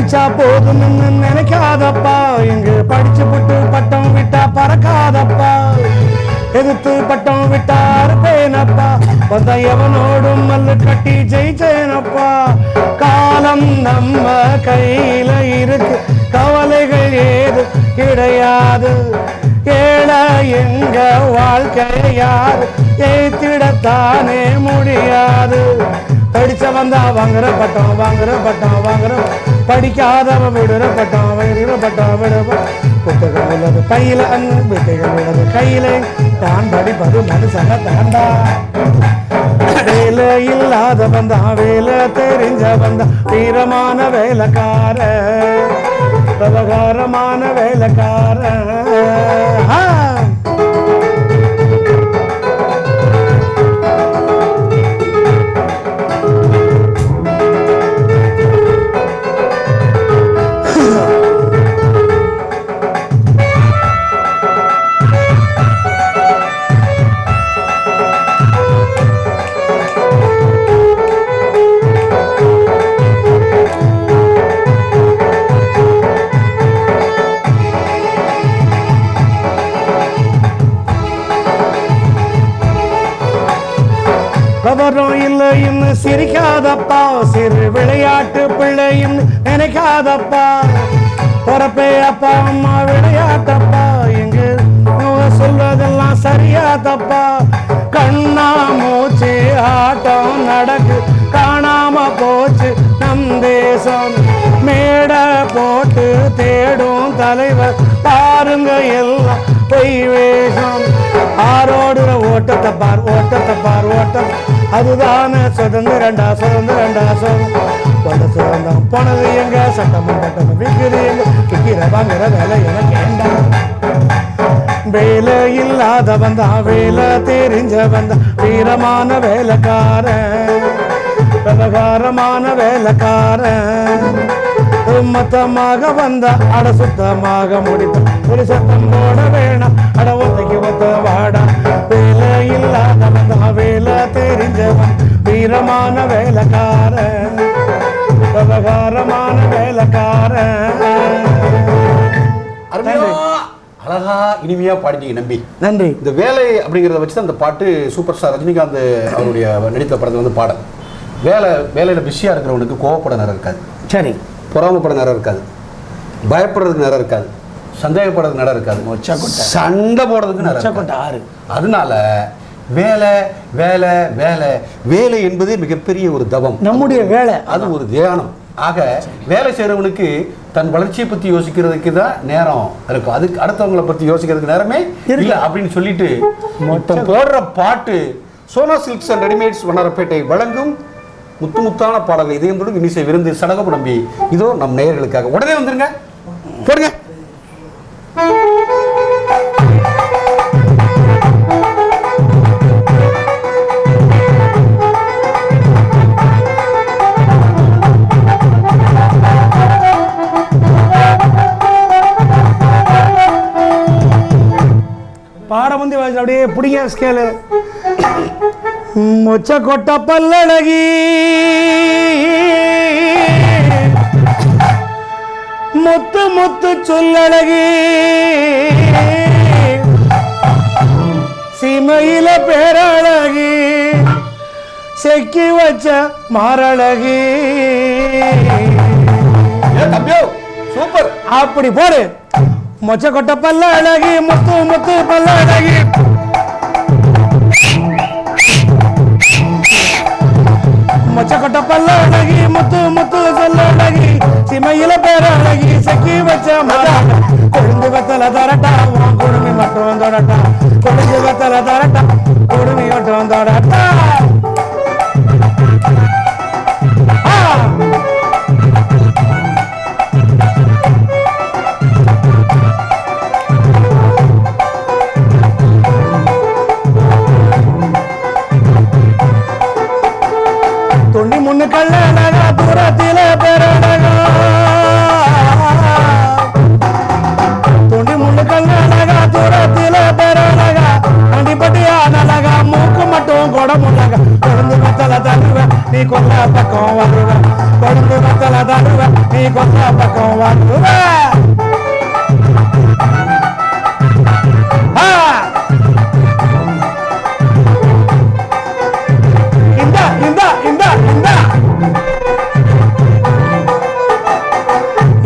படிச்சா போதும்னு நினைக்காதப்பா, இங்கு படிச்சு விட்டு பட்டம் விட்டா பறக்காதப்பா, எதிர்த்து பட்டம் விட்டா இருப்பேனப்பா, வந்த எவனோடும் மல்லு கட்டி ஜெயிச்சேனப்பா. காலம் நம்ம கையில இருக்கு, கவலைகள் ஏது கிடையாது, ஏழை எங்க வாழ்க்கையை யாரு ஏத்திடத்தானே முடியாது. படிச்ச வந்தா வாங்குற பட்டம் வாங்குற பட்டம் வாங்குற, படிக்காதவ விடுற பட்டம் விடுற பட்டம் விடுற. புத்தகம் உள்ளது கையில அண்ணு, வித்தைகள் உள்ளது கையில, தான் படிப்பது மனுஷன தாண்டா. வேலை இல்லாத வந்தா வேலை தெரிஞ்ச வந்தா வீரமான வேலைக்கார, விவகாரமான வேலைக்கார. விவரம் இல்லைன்னு சிரிக்காதப்பா, சிறு விளையாட்டு பிள்ளைன்னு நினைக்காதப்பா, பொறப்பே அப்பா அம்மா விளையாட்டப்பா, எங்கு சொல்வதெல்லாம் சரியா தப்பா. கண்ணா மூச்சு ஆட்டம் நடக்கு, காணாம போச்சு நம் தேசம், மேட போட்டு தேடும் தலைவர் பாருங்க எல்லாம் பொய் வேஷம். ஆரோடுற ஓட்டத்தை பார் ஓட்டத்தை பார் ஓட்டம், அதுதானே சுதந்திரண்டா சுதந்திரண்டா சுதந்திரம். போனது எங்க சட்டமன்றம் விற்கிறது எங்க, விற்கிற வாங்குற வேலை எனக்கு ஏண்டா. வேலை இல்லாத வந்தா வேலை தெரிஞ்ச வந்தா வீரமான வேலைக்காரன், விவகாரமான வேலைக்காரன். மொத்தமாக வந்த அட சுத்தமாக முடித்த ஒரு சத்தம் போட வேணாம், அட ஒத்தைக்கு ஒத்த வாடா. வேலை இல்லாத வந்தா வேலை தெரிஞ்சவன் வீரமான வேலைக்காரன், விவகாரமான வேலைக்காரன். அழகா இனிமையா பாடிட்டீங்க நம்பி, நன்றி. இந்த வேலை அப்படிங்கிறத வச்சு தான் அந்த பாட்டு சூப்பர் ஸ்டார் ரஜினிகாந்த் அவருடைய நடித்த படத்தில் வந்து பாடல். வேலையில பிஸியா இருக்கிறவனுக்கு கோவப்பட நேரம் இருக்காது, சரி, பொறாமப்பட நேரம் இருக்காது, பயப்படுறதுக்கு நேரம் இருக்காது, சந்தேகப்படுறதுக்கு நேரம் இருக்காது, சண்டை போடுறதுக்கு நேரம் இருக்காது. அதனால வேலை வேலை வேலை வேலை என்பது மிகப்பெரிய ஒரு தவம், நம்முடைய வேலை, அது ஒரு தியானம். ஆக வேலை செய்யறவனுக்கு தன் வளர்ச்சியை பத்தி யோசிக்கிறதுக்கு தான் நேரம் இருக்கும், அதுக்கு அடுத்தவங்களை பத்தி யோசிக்கிறதுக்கு நேரமே இல்லை அப்படின்னு சொல்லிட்டு இப்போ போடுற பாட்டு Sona silks and readymades Vannarapettai வழங்கும் முத்து முத்தான பாடல்கள் இதயம் தொடும் இன்னிசை விருந்து சடகப்பு நம்பி. இதோ நம் நேயர்களுக்காக உடனே வந்துருங்க, போடுங்க. பாடம் வந்து அப்படியே பிடிங்க ஸ்கேலு. மொச்ச கொட்ட பல்லழகி முத்து முத்து சொல்லழகி, சீமையில பேரழகி, செக்கி வச்ச மாரழகி. சூப்பர், அப்படி போடு. மொச்ச கொட்ட பல்ல அழகி முத்து முத்து பல்ல அழகி, மொச்ச கொட்ட பல்ல அழகி முத்து முத்து சொல்ல அழகி, சிமையில பேர அழகி, செக்கி வச்ச மாரா. கொழுந்து வெத்தல தரட்டா உன் குடுமி மட்டும் தொடட்டா, கொழுந்து வெத்தல தரட்டா குடுமி மட்டும் தொடட்டா. தொண்டி முன்னு கல்ல அழகா தூரத்தில பேரழகா, தொண்டி முன்னு கல்ல அழகா தூரத்தில பேரழகா, அண்டிப்பட்டியா நலகா மூக்கு மட்டும் கொடமுள்ளகா. கொழுந்து வெத்தல தருவ நீ கொல்ல பக்கம் வருவ, கொழுந்து வெத்தல தருவ நீ கொத்த பக்கம் வந்துவ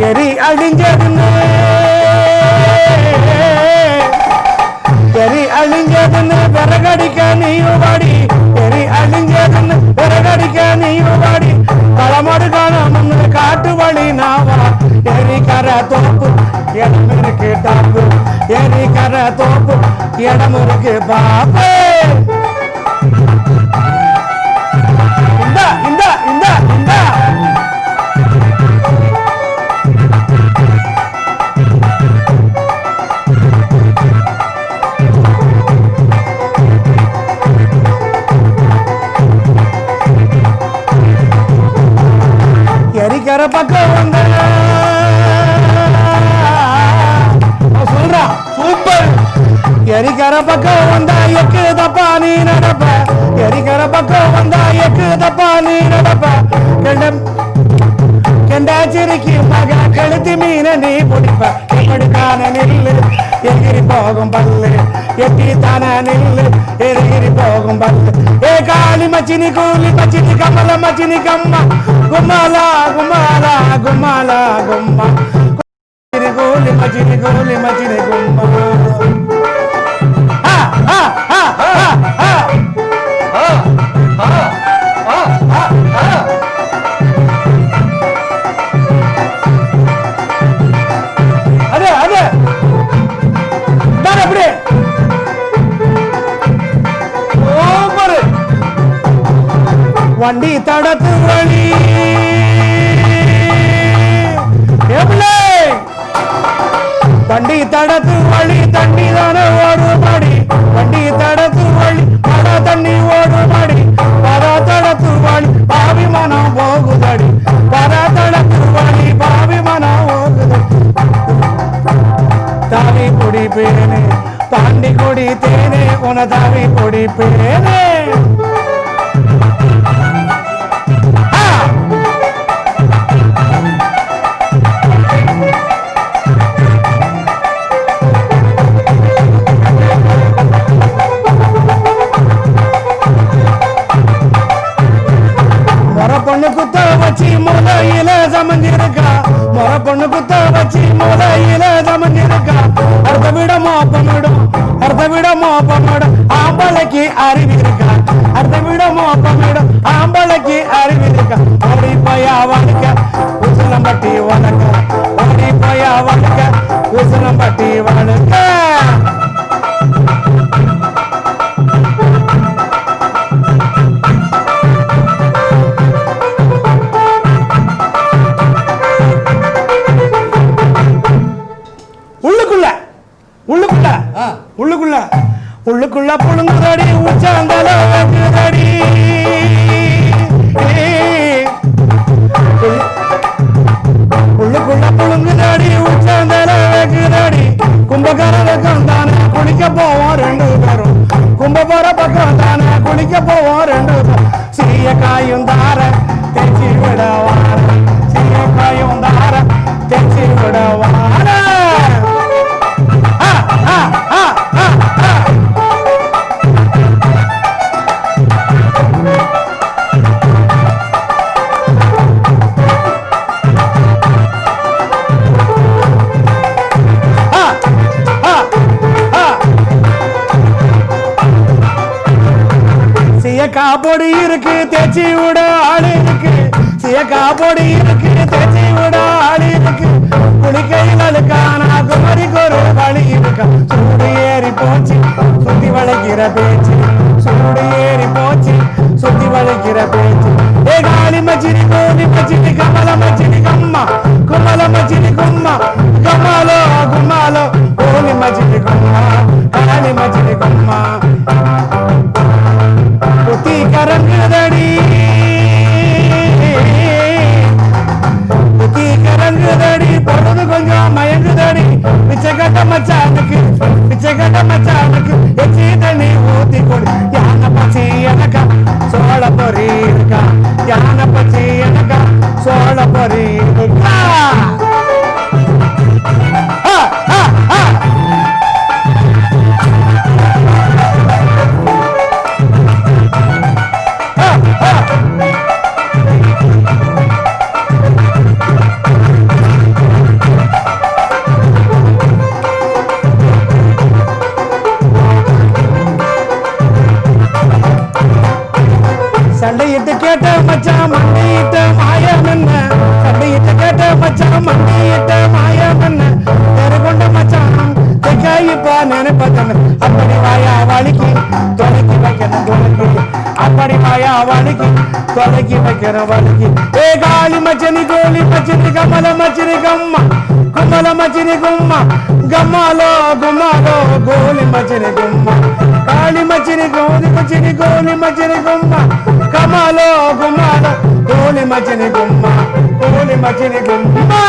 எரி அழிஞ்சதுன்னு எரி அழிஞ்சதுன்னு விறகடிக்க நீயும் வாடி எரி அழிஞ்சதுன்னு விறகடிக்க நீயும் வாடி களமடு காணாம காட்டு வழி நாவா எரிக்கர தோப்பு இடம் இருக்கு டாப்பு எரிக்கர தோப்பு இடம் இருக்கு பாப்பு இந்த இந்த இந்த இந்த எரிக்கிற பக்கம் வந்த சொல்றான் சூப்பர் எரிக்கிற பக்கம் வந்தா எக்கு தப்பா நீ நடப்ப எரிக்கிற பக்கம் வந்தா எக்கு தப்பா நீ நடப்ப கெண்டாச்சிரிக்கு மக கழுத்து மீன நீ பிடிப்ப எப்படித்தான நெல்லு எகிரி போகும் பல்லு எட்டி தான நெல்லு எகிரி போகும் பல்லு ஏ காளி மச்சினி கூலி மச்சினி கமல மச்சினி கம்மா கும்மாலா கும்மாலா கும்மாலா கும்மா கூலி மச்சினி கும்மா வண்டி தடத்து வழி வண்டி தடத்து வழி தண்ணி தானே ஓடுபடி வண்டி தடத்து வழி பட தண்ணி ஓடுபடி பர தடத்து வழி பாவி மனம் போகுதடி பர தடத்து வழி பாவி மனம் போகுது தாவி குடி பேனே பாண்டி குடி தேனே உன தாவி குடி பேனே பொண்ணு குத்த வச்சு மூலையில சமஞ்சிருக்கா முறை பொண்ணு குத்த வச்சு மூலையில சமஞ்சிருக்கா அடுத்த விட மோப்பமிடும் ஆம்பளைக்கு அறிவு இருக்கா அடுத்த விட மோப்பமிடும் ஆம்பளைக்கு அறிவு இருக்கா ஓடி போயா வணக்க உசலம்பட்டி வணக்க ஓடி போயா வணக்க உசலம்பட்டி வணக்க உள்ளுக்குள்ள புழுங்குதடி உச்சாந்தல வைக்குதடி உள்ளுக்குள்ள புழுங்குதடி உச்சாந்தல வைக்குதடி கும்பகரகம் தானே குளிக்க போவோம் ரெண்டு பேரும் கும்பபுர பக்கம் தானே குளிக்க போவோம் ரெண்டு பேரும் சிறிய காயும் தார தெச்சி விட வார சிறிய காயும் தார தெச்சி விட வார காப்பொடி இருக்கு தேச்சி விட ஆளு இருக்கு காப்பொடி இருக்கு தேச்சி விட ஆளு இருக்கு குளிக்கையில் அழுக்கானா குமரிக்கு ஒரு வழி இருக்கா சூடு ஏறி போச்சு சுத்தி வளைக்கிற பேச்சு சூடு ஏறி போச்சு சுத்தி வளைக்கிற பேச்சு ஏ காளி மச்சினி கோலி மச்சினி கமல மச்சினி கம்மா குமல மச்சினி கும்மா கமாலோ குமாலோ கோலி மச்சினி கும்மா காளி மச்சினி கும்மா புத்தி கரங்குதடி புத்தி கரங்குதடி பொழுது கொஞ்சம் மயங்குதடி பிச்சைக்கட்ட மச்சானுக்கு எச்சி தண்ணி ஊத்தி கொடு யானை பச்சி எனக்கா சோழ பொறி இருக்கா யானை பச்சி எனக்கா சோழ சண்டையிட்டு கேட்ட மச்சான் மண்டையிட்ட மாயம் என்ன, சண்டையிட்டு கேட்ட மச்சான் மண்டையிட்ட மாயம் என்ன, தெரு கொண்ட மச்சான் தைக்காயிப்பா நினைப்பதன் அப்படி வாயா வலிக்கு தொலைக்கி வைக்கணும் தொலைக்கி, அப்படி வாயா வலிக்கு தொலைக்கி வைக்கணும் வலிக்கு. ஏ காளி மச்சனி கோலி மச்சினி கமல மச்சினி கம்மா கும்மல மச்சினி கும்மா கம்மாலோ கும்மாலோ கோலி மச்சினி கும்மா காளி மச்சினி கோலி மச்சினி கோலி மச்சினி கும்மா கமாலோ குமாலோ கோலி மச்சினி கும்மா கோலி மச்சினி கும்மா.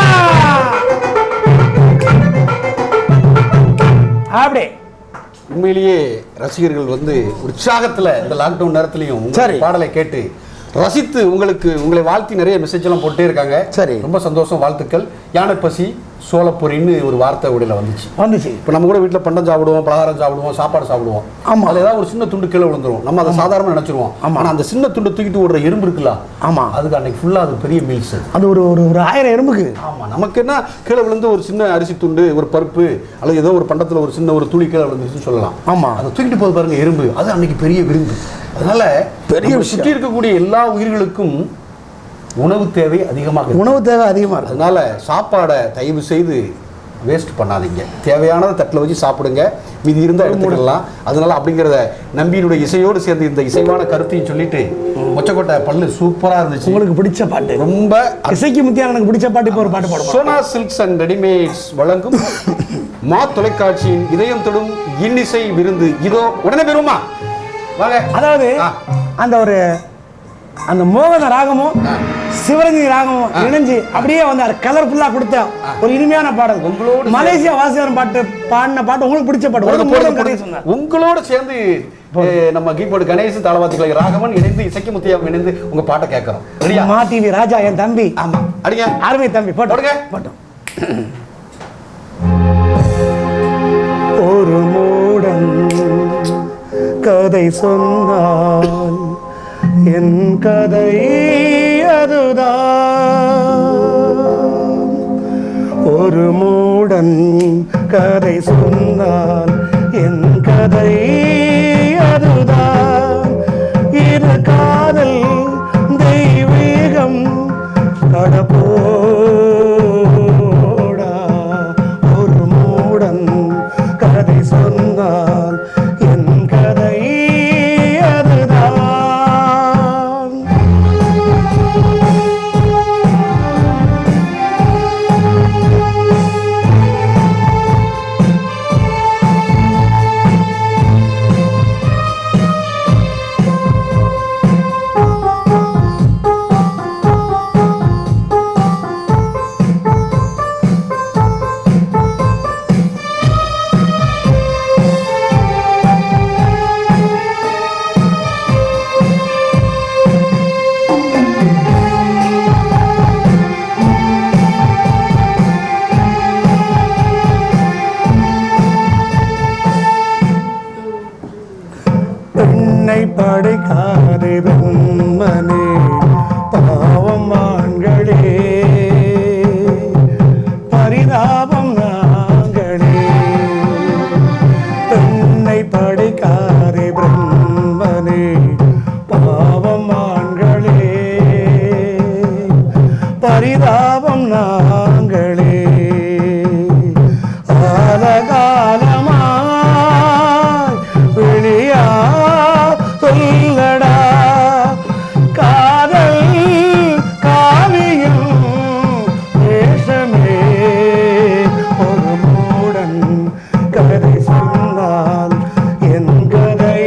அப்படியே உண்மையிலேயே ரசிகர்கள் வந்து உற்சாகத்துல இந்த லாக்டவுன் நேரத்திலையும் சரி பாடலை கேட்டு ரசித்து உங்களை வாழ்த்தி நிறைய மெசேஜ் எல்லாம் போட்டே இருக்காங்க. சரி, ரொம்ப சந்தோஷம், வாழ்த்துக்கள். யானைப்பசி சோளப்பொரின்னு ஒரு வார்த்தை உடையில வந்துச்சு. இப்போ நம்ம கூட வீட்டில் பண்டம் சாப்பிடுவோம், பலகாரம் சாப்பிடுவோம், சாப்பாடு சாப்பிடுவோம். ஆமாம், அதில் ஏதாவது ஒரு சின்ன துண்டு கீழே விழுந்துரும், நம்ம அதை சாதாரணமாக நினச்சிருவோம். ஆனால் அந்த சின்ன துண்டு தூக்கிட்டு ஓடுற எறும்பு இருக்குல்ல, ஆமாம், அதுக்கு அன்னைக்கு ஃபுல்லாக அது பெரிய மீல்ஸ். அது ஒரு ஒரு 1000 எறும்புக்கு. ஆமாம், நமக்கு என்ன கீழே விழுந்து ஒரு சின்ன அரிசி துண்டு, ஒரு பருப்பு அல்லது ஏதோ ஒரு பண்டத்தில் ஒரு சின்ன ஒரு துளி கீழே விழுந்துச்சுன்னு சொல்லலாம். ஆமாம், அதை தூக்கிட்டு போது பாருங்க எறும்பு, அது அன்னைக்கு பெரிய விருந்து. அதனால பெரிய சுற்றி இருக்கக்கூடிய எல்லா உயிர்களுக்கும் உணவு தேவை அதிகமாக இருக்கு. அதனால சாப்பாடை தயவு செய்து வேஸ்ட் பண்ணாதீங்க. தேவையானதை தட்டில் வச்சு சாப்பிடுங்க, மீதி இருந்தால் எடுத்துக்கலாம். அதனால அப்படிங்கிறத நம்பியினுடைய இசையோடு சேர்ந்து இந்த இசைவான கருத்தையும் சொல்லிட்டு மொச்சக்கொட்டை பல்லு சூப்பராக இருந்துச்சு. உங்களுக்கு பிடிச்ச பாட்டு, ரொம்ப இசைக்கு முத்தியான எனக்கு பிடிச்ச பாட்டு இப்போ ஒரு பாட்டு போடுவோம். சோனா சில்க்ஸ் அண்ட் ரெடிமேட்ஸ் வழங்கும் மா தொலைக்காட்சியின் இதயம் தொடும் இன்னிசை விருந்து. இதோ உடனே பெறுமா வாங்க. அதாவது அந்த ஒரு அந்த மோகன ராகமும் சிவரஞ்சி ராகமும் இணைஞ்சு அப்படியே வந்து அது கலர்ஃபுல்லா கொடுத்த ஒரு இனிமையான பாடல். உங்களோட மலேசியா வாசியாரம் பாட்டு பாடின பாட்டு உங்களுக்கு பிடிச்ச பாட்டு உங்களோட சேர்ந்து நம்ம கீபோர்டு கணேசன் தாளவாத்திகளை ராகவன் இணைந்து இசைக்கு முத்தியா இணைந்து உங்க பாட்டை கேட்கறோம். மா டிவி ராஜா என் தம்பி. ஆமா, அடிங்க அருமை தம்பி, போடுங்க போட்டோம். ஒரு மூடன் கதை சொன்னால் என் கதை அதுதான். ஒரு மூடன் கதை சொன்னால் என் கதை அதுதான். இரு காதல் தெய்வீகம் கடப்போடா. ஒரு மூடன் கதை சொன்னால் என் கதை அதுதான். படைக்காதே பிரம்மனே பாவம் ஆண்களே, பரிதாபம் நாங்களே. பெண்ணை படைக்காதே பிரம்மனே பாவம் ஆண்களே, பரிதாபம் நாங்களே. ஆலகாலமா வெளியா சொல்லடா காதல் காவியம் வேஷமே. ஒரு மூடன் கதை சொன்னால் என் கதை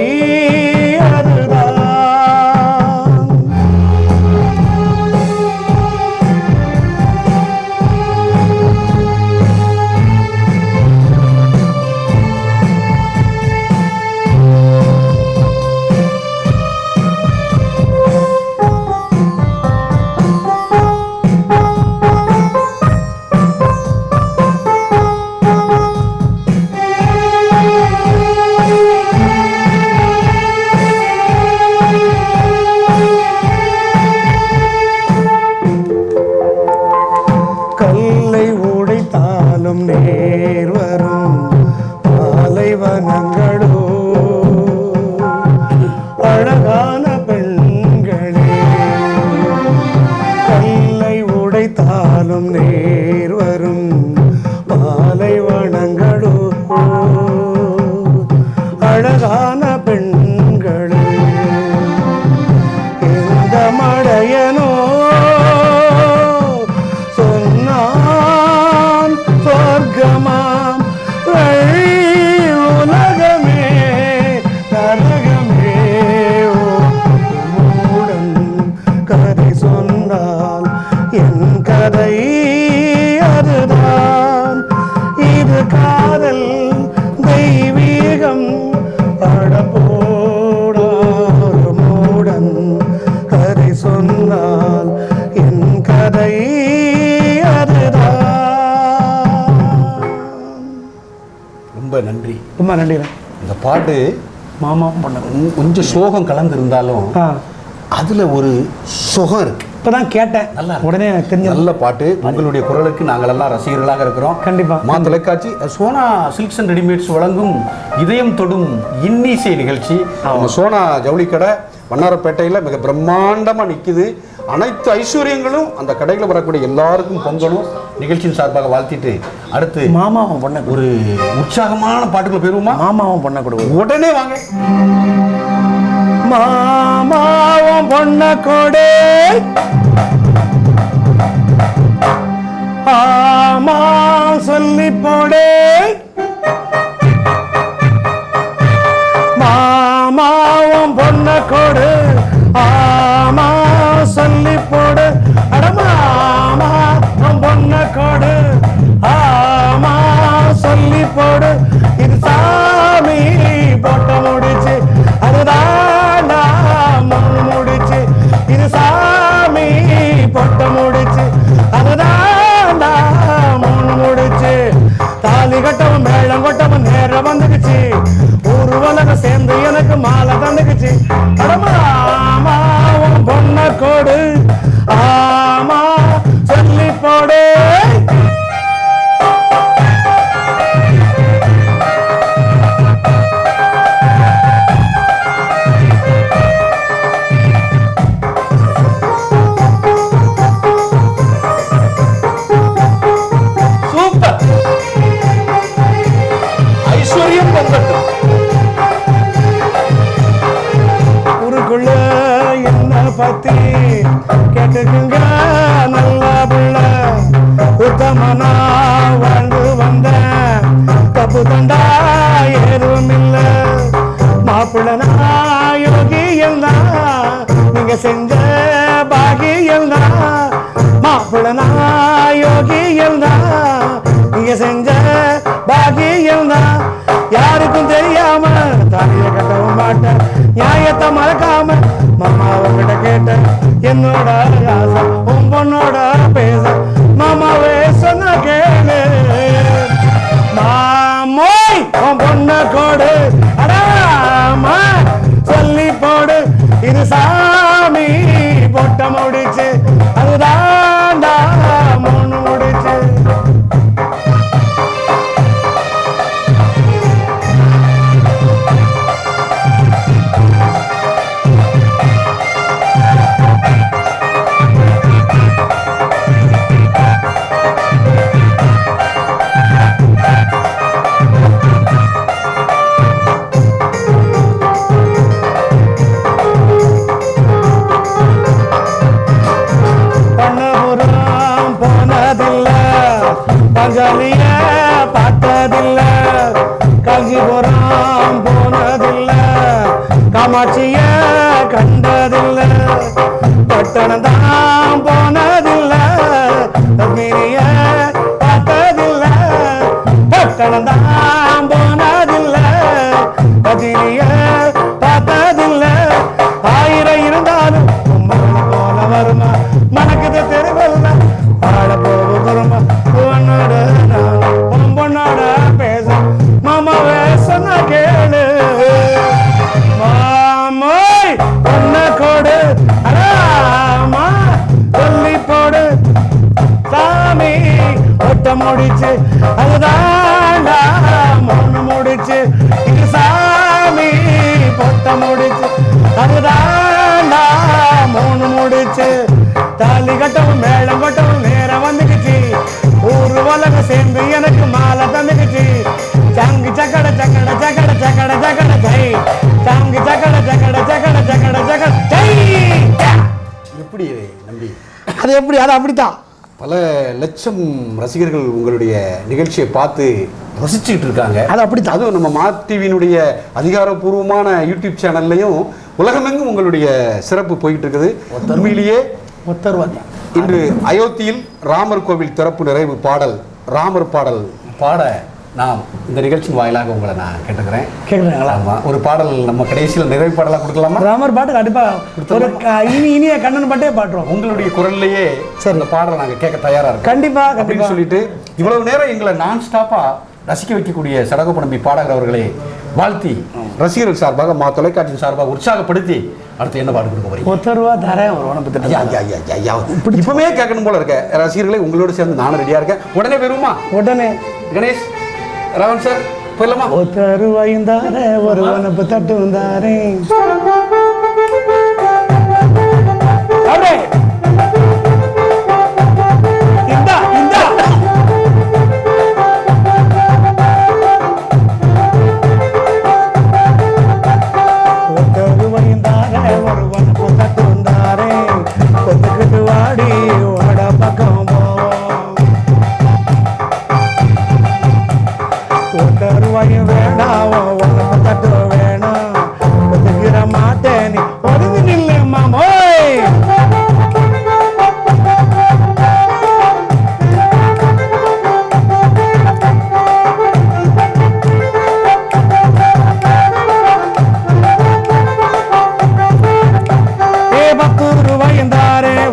அதுதான். ஓடும் நீர் வரும் பாலைவனங்களோ அழகான பெண்களே இந்த மடையனோ சொன்னான் சொர்க்கமாம் உலகமே நரகமே மூடன் கதை சொன்னால் என் கதை அதுதான் இது காதல் தெய்வீகம் அடப்போடார் மூடன் கதை சொன்னால் என் கதை அதுதான். ரொம்ப நன்றி. ரொம்ப நன்றிண்ணா. இந்த பாட்டு மாமா பண்ண கொஞ்சம் சோகம் கலந்து இருந்தாலும் அதுல ஒரு சுகம் இருக்கு. இப்பதான் கேட்டேன், நல்லா உடனே தெரிஞ்ச நல்ல பாட்டு. உங்களுடைய குரலுக்கு நாங்கள் எல்லாம் ரசிகர்களாக இருக்கிறோம். கண்டிப்பா. தொலைக்காட்சி சோனா சில்க்ஸ் அண்ட் ரெடிமேட்ஸ் வழங்கும் இதயம் தொடும் இன்னிசை நிகழ்ச்சி. நம்ம சோனா ஜவுளி கடை வண்ணாரப்பேட்டையில் மிக பிரம்மாண்டமாக நிற்குது. அனைத்து ஐஸ்வர்யங்களும் அந்த கடையில் வரக்கூடிய எல்லாருக்கும் பொங்கலும் நிகழ்ச்சியின் சார்பாக வாழ்த்திட்டு அடுத்து மாமாவும் பண்ண ஒரு உற்சாகமான பாட்டுக்குள்ள போயிருவோமா? மாமாவும் பண்ண கொடுங்க. உடனே வாங்க. மாமாவும் பொண்ண கொடு ஆமா சொல்லி போடு மாமாவும் பொண்ண கொடு ஆமா சொல்லி போடு அடமாமா பொண்ண கொடு ஆமா சொல்லி போடு இது சாமி போட்ட முடிச்சு அதுதான்டா முடிச்சு இது சாமி போட்ட முடிச்சு அதுதான்டா முடிச்சு தாலி கட்டவும் மேளம் கொட்டவும் நேரம் வந்துக்குச்சு ஒரு உலகம் சேர்ந்து எனக்கு மாலை தந்துக்குச்சு அடமாமா பொண்ண கோடு ஆமா சொல்லி போடு. சூப்பர். ஐஸ்வர்யம் பொங்கட்டும். ஊருக்குள்ள என்ன பத்தி கேட்டுக்குங்க நல்ல புள்ள உத்தமனா வாழ்ந்து வந்த தப்பு தண்டா ஏதும் இல்ல மாப்பிள்ளனா யோகியம் தான் நீங்க செஞ்ச பாகியம் தான் மாப்பிள்ளனா யோகியம் தான் நீங்க செஞ்ச பாகியம் தான் யாருக்கும் தெரியாம தாலியை கட்டவும் மாட்டேன் நியாயத்தை மறக்காம மாமாவை கிட்ட கேட்டேன் என்னோட ஆசை உன் பொண்ணோட பேச மாமாவே சொன்ன கேளு மாமோய் உன் பொண்ண கோடு அடாமா சொல்லி போடு இது சாமி பொட்ட முடிச்சு அதுதான்டா மூணு முடிச்சு. பஞ்சாலிய பார்த்ததில்ல காஞ்சிபுரம் போனதில்ல காமாட்சிய கண்டதில்ல பட்டணம் தான் போனதில்ல மீறிய பார்த்ததில்ல பட்டணம் தான் போனதில்ல கதிரிய பார்த்ததில்ல ஆயிரம் இருந்தாலும் போல வருமா மனக்குது தெருவல்ல வாழ போகுமா பொண்ணோட பொண்ணோட பேச மாமாவே சொன்ன கேளு மாமோய் பொண்ண கோடு அடாமா சொல்லி போடு சாமி ஒட்ட முடிச்சு அதுதான்டா மூணு முடிச்சு இது சாமி பொட்ட முடிச்சு அதுதான்டா மூணு முடிச்சு தாலி கட்டவும் மேளம் கட்டவும் நேரம் வந்துக்குச்சு எப்படி அது அப்படித்தான். பல லட்சம் ரசிகர்கள் உங்களுடைய நிகழ்ச்சியை பார்த்து ரசிச்சுக்கிட்டு இருக்காங்க. அது அப்படித்தான். அதுவும் நம்ம மா டிவியினுடைய அதிகாரப்பூர்வமான யூடியூப் சேனல்லையும் உலகமெங்கும் உங்களுடைய சிறப்பு போயிட்டு இருக்குது. உண்மையிலேயே ஒத்தருவாங்க. இன்று அயோத்தியில் ராமர் கோவில் திறப்பு நிறைவு பாடல், ராமர் பாடல் பாட நான் இந்த நிகழ்ச்சியின் வாயிலாக உங்களை நான் கேட்டுக்கிறேன். கேட்குறாங்களா? ஆமாம், ஒரு பாடல் நம்ம கடைசியில் நிறைவு பாடலாக கொடுக்கலாமா? ராமர் பாட்டு கண்டிப்பாக ஒரு இனிய கண்ணன் பாட்டே பாட்டுறோம். உங்களுடைய குரல்லையே சரி, இந்த பாடலை நாங்கள் கேட்க தயாராக இருக்கோம். கண்டிப்பாக அப்படின்னு சொல்லிட்டு இவ்வளவு நேரம் எங்களை நான் ஸ்டாப்பாக ரசிக்க வைக்கக்கூடிய சடகோப நம்பி பாடகர் அவர்களை வாழ்த்தி ரசிகர்கள் சார்பாக மா தொலைக்காட்சியின் சார்பாக உற்சாகப்படுத்தி அடுத்து என்ன பாடு கொடுக்க போறீங்க? ஒத்தருவா தரேன் ஒரு உணவு இப்பவுமே கேட்கணும் போல இருக்க ரசிகர்களை உங்களோட சேர்ந்து நானும் ரெடியா இருக்கேன். உடனே வருமா? உடனே கணேஷ் ராவன் சார் போயிடலாமா? ஒத்தருவாயும் தாரே ஒரு உணவு தட்டு வந்தாரே. வாடி ஓட பக்கம் ஒத்தருவாயும் வேணாம் உனக்கு தட்டு வேணாம் ஒத்துக்கிற மாட்டேன் நீ ஒதுங்கி நில்லு மாமோய்.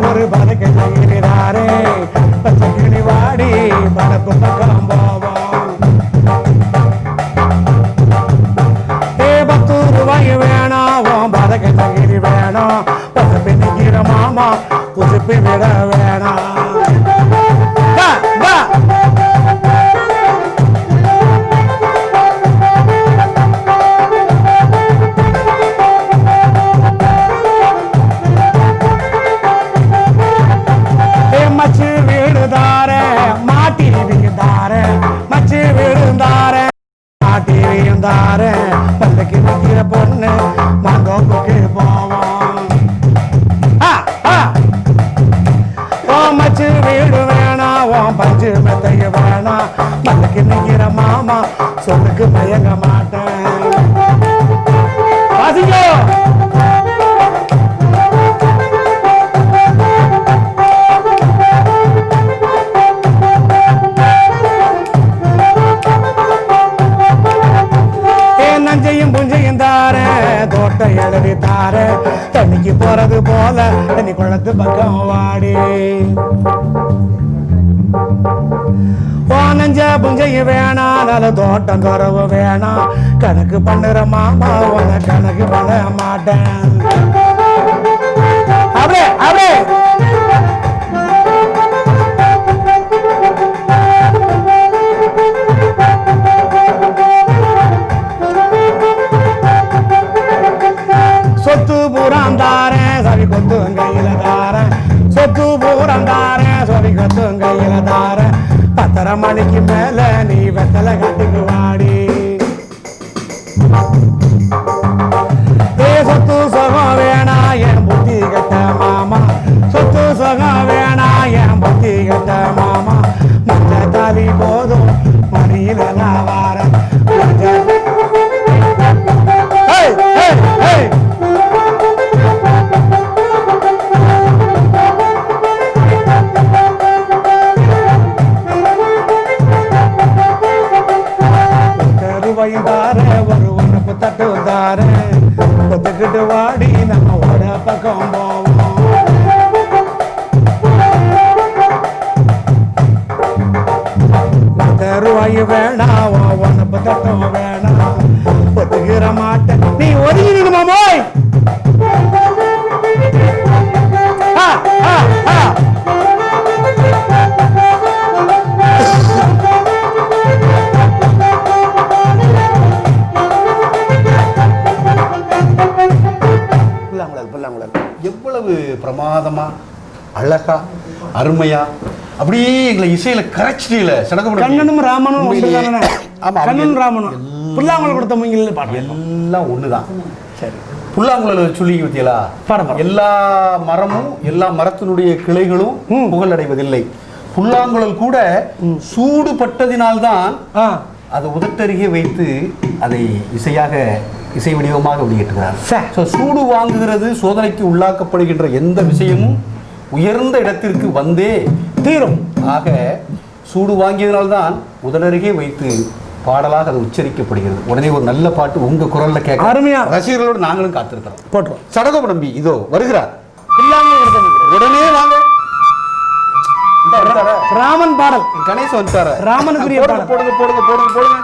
ஒரு பதக்கை தகிராரே பச்சை வாடி படப்பு பக்கம் போவோம். 10 ரூபாய் வேணாம் பதக்கை தகிரி வேணாம் பசப்பி நிற்கிற மாமா புதுப்பி விட வேணாம். மச்சு வீடுதார மாட்டி வீந்தார மச்சு வீடுந்தார மாட்டி வீந்தார பல்லுக்கு நிற்கிற பொண்ணு மங்கோக்கு போவோம். மச்சு வீடு வேணாம் பஞ்சு மெத்தைய வேணாம் பல்லுக்கு நிற்கிற மாமா சொல்லுக்கு மயங்க மாட்டேன். வாசிக்கோ நஞ்சையும் புஞ்சையும் தார தோட்ட எழுதி தார தண்ணிக்கு போறது போல தண்ணி குளத்து பக்கம் வாடி. நஞ்ச புஞ்சையும் வேணாம் நல்ல தோட்டம் குறவு வேணாம் கணக்கு பண்ணுற மாமா உன கணக்கு பண்ண மாட்டேன். அப்படியே அப்படியே சொத்து பூராம் தாரேன் சரி கொத்து கையில தாரேன் சொத்து பூராம் தாரேன் சரி கொத்து கையில தாரேன் 10:30 மணிக்கு மேல நீ வெத்தலை கட்டிக்கு வாடி. சொத்து சுகம் வேணா என் புத்தி கட்ட மாமா சொத்து சுகம் வேணா என் புத்தி கட்ட மாமா மஞ்ச தாலி போதும் மணியில நான் வாரேன். ஒரு உனப்பு தட்டு தார ஒத்துக்கிட்டு வாடி நம்ம ஓட பக்கம் போவோம். ரூபாய் வேணாம் உனப்பு தட்டம் வேணாம் ஒத்துக்கிற மாட்டேன் நீ ஒதுங்கிடுமா போய். எவ்வளவு பிரமாதமா அழகா அருமையா அப்படியே எங்களை இசையில கரைச்சிட்டீல சடகோப கண்ணனும் ராமனும் கண்ணனும் ராமனும் பிள்ளாமல் கொடுத்த மூங்கில் பாட்டு எல்லாம் ஒண்ணுதான். சரி புல்லாங்குழல் சொல்லி பத்தியலா பாருங்க. எல்லா மரமும் எல்லா மரத்தினுடைய கிளைகளும் புகழடைவதில்லை. புல்லாங்குழல் கூட சூடுபட்டதினால்தான் அதை உதட்டருகே வைத்து அதை இசை வடிவமாக வெளியிட்டுகிறார். சூடு வாங்குகிறது, சோதனைக்கு உள்ளாக்கப்படுகின்ற எந்த விஷயமும் உயர்ந்த இடத்திற்கு வந்தே தீரும். ஆக சூடு வாங்கியதனால்தான் உதடருகே வைத்து பாடலாக அது உச்சரிக்கப்படுகிறது. உடனே ஒரு நல்ல பாட்டு உங்க குரல்ல கேட்க அருமையா ரசிகர்களோடு நாங்களும் காத்திருக்கிறோம். போட்டுருவோம். சடகோப நம்பி இதோ வருகிறார். உடனே வாங்க. ராமன் பாடல் கணேசன் வந்துட்டாரு. ராமனுக்குரிய பாடல். போடுங்க போடுங்க போடுங்க போடுங்க.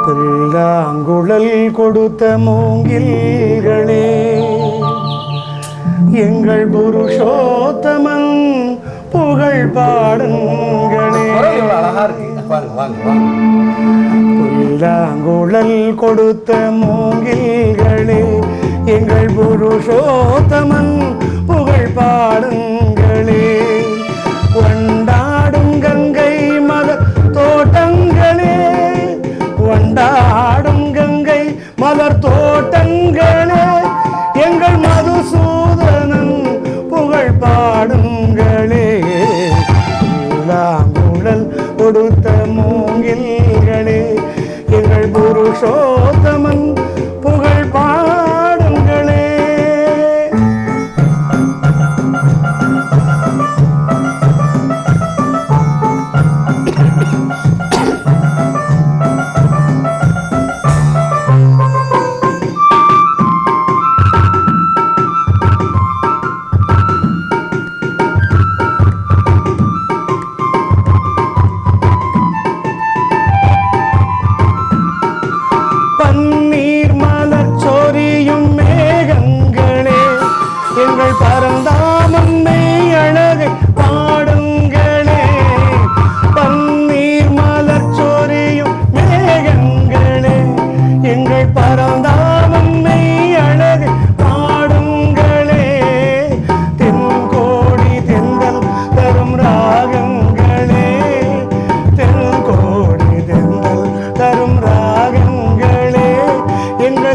புல்லாங்குழல் கொடுத்த மூங்கில்களே, எங்கள் புருஷோத்தமன் புகழ் பாடுங்களே. அழகா இருக்கு. புல்லாங்குழல் கொடுத்த மூங்கில்களே, எங்கள் புருஷோத்தமன் புகழ் பாடுங்களே. கொண்டாடும் கங்கை மலர் தோட்டங்களே, கொண்டாடும் கங்கை மலர் தோட்டங்களே, எங்கள் மதுசூதனன் புகழ் பாடுங்களே. புல்லாங்குழல் கொடுத்த மூங்கில்களே, எங்கள் புருஷோத்தமன் புகழ் பாடுங்களே.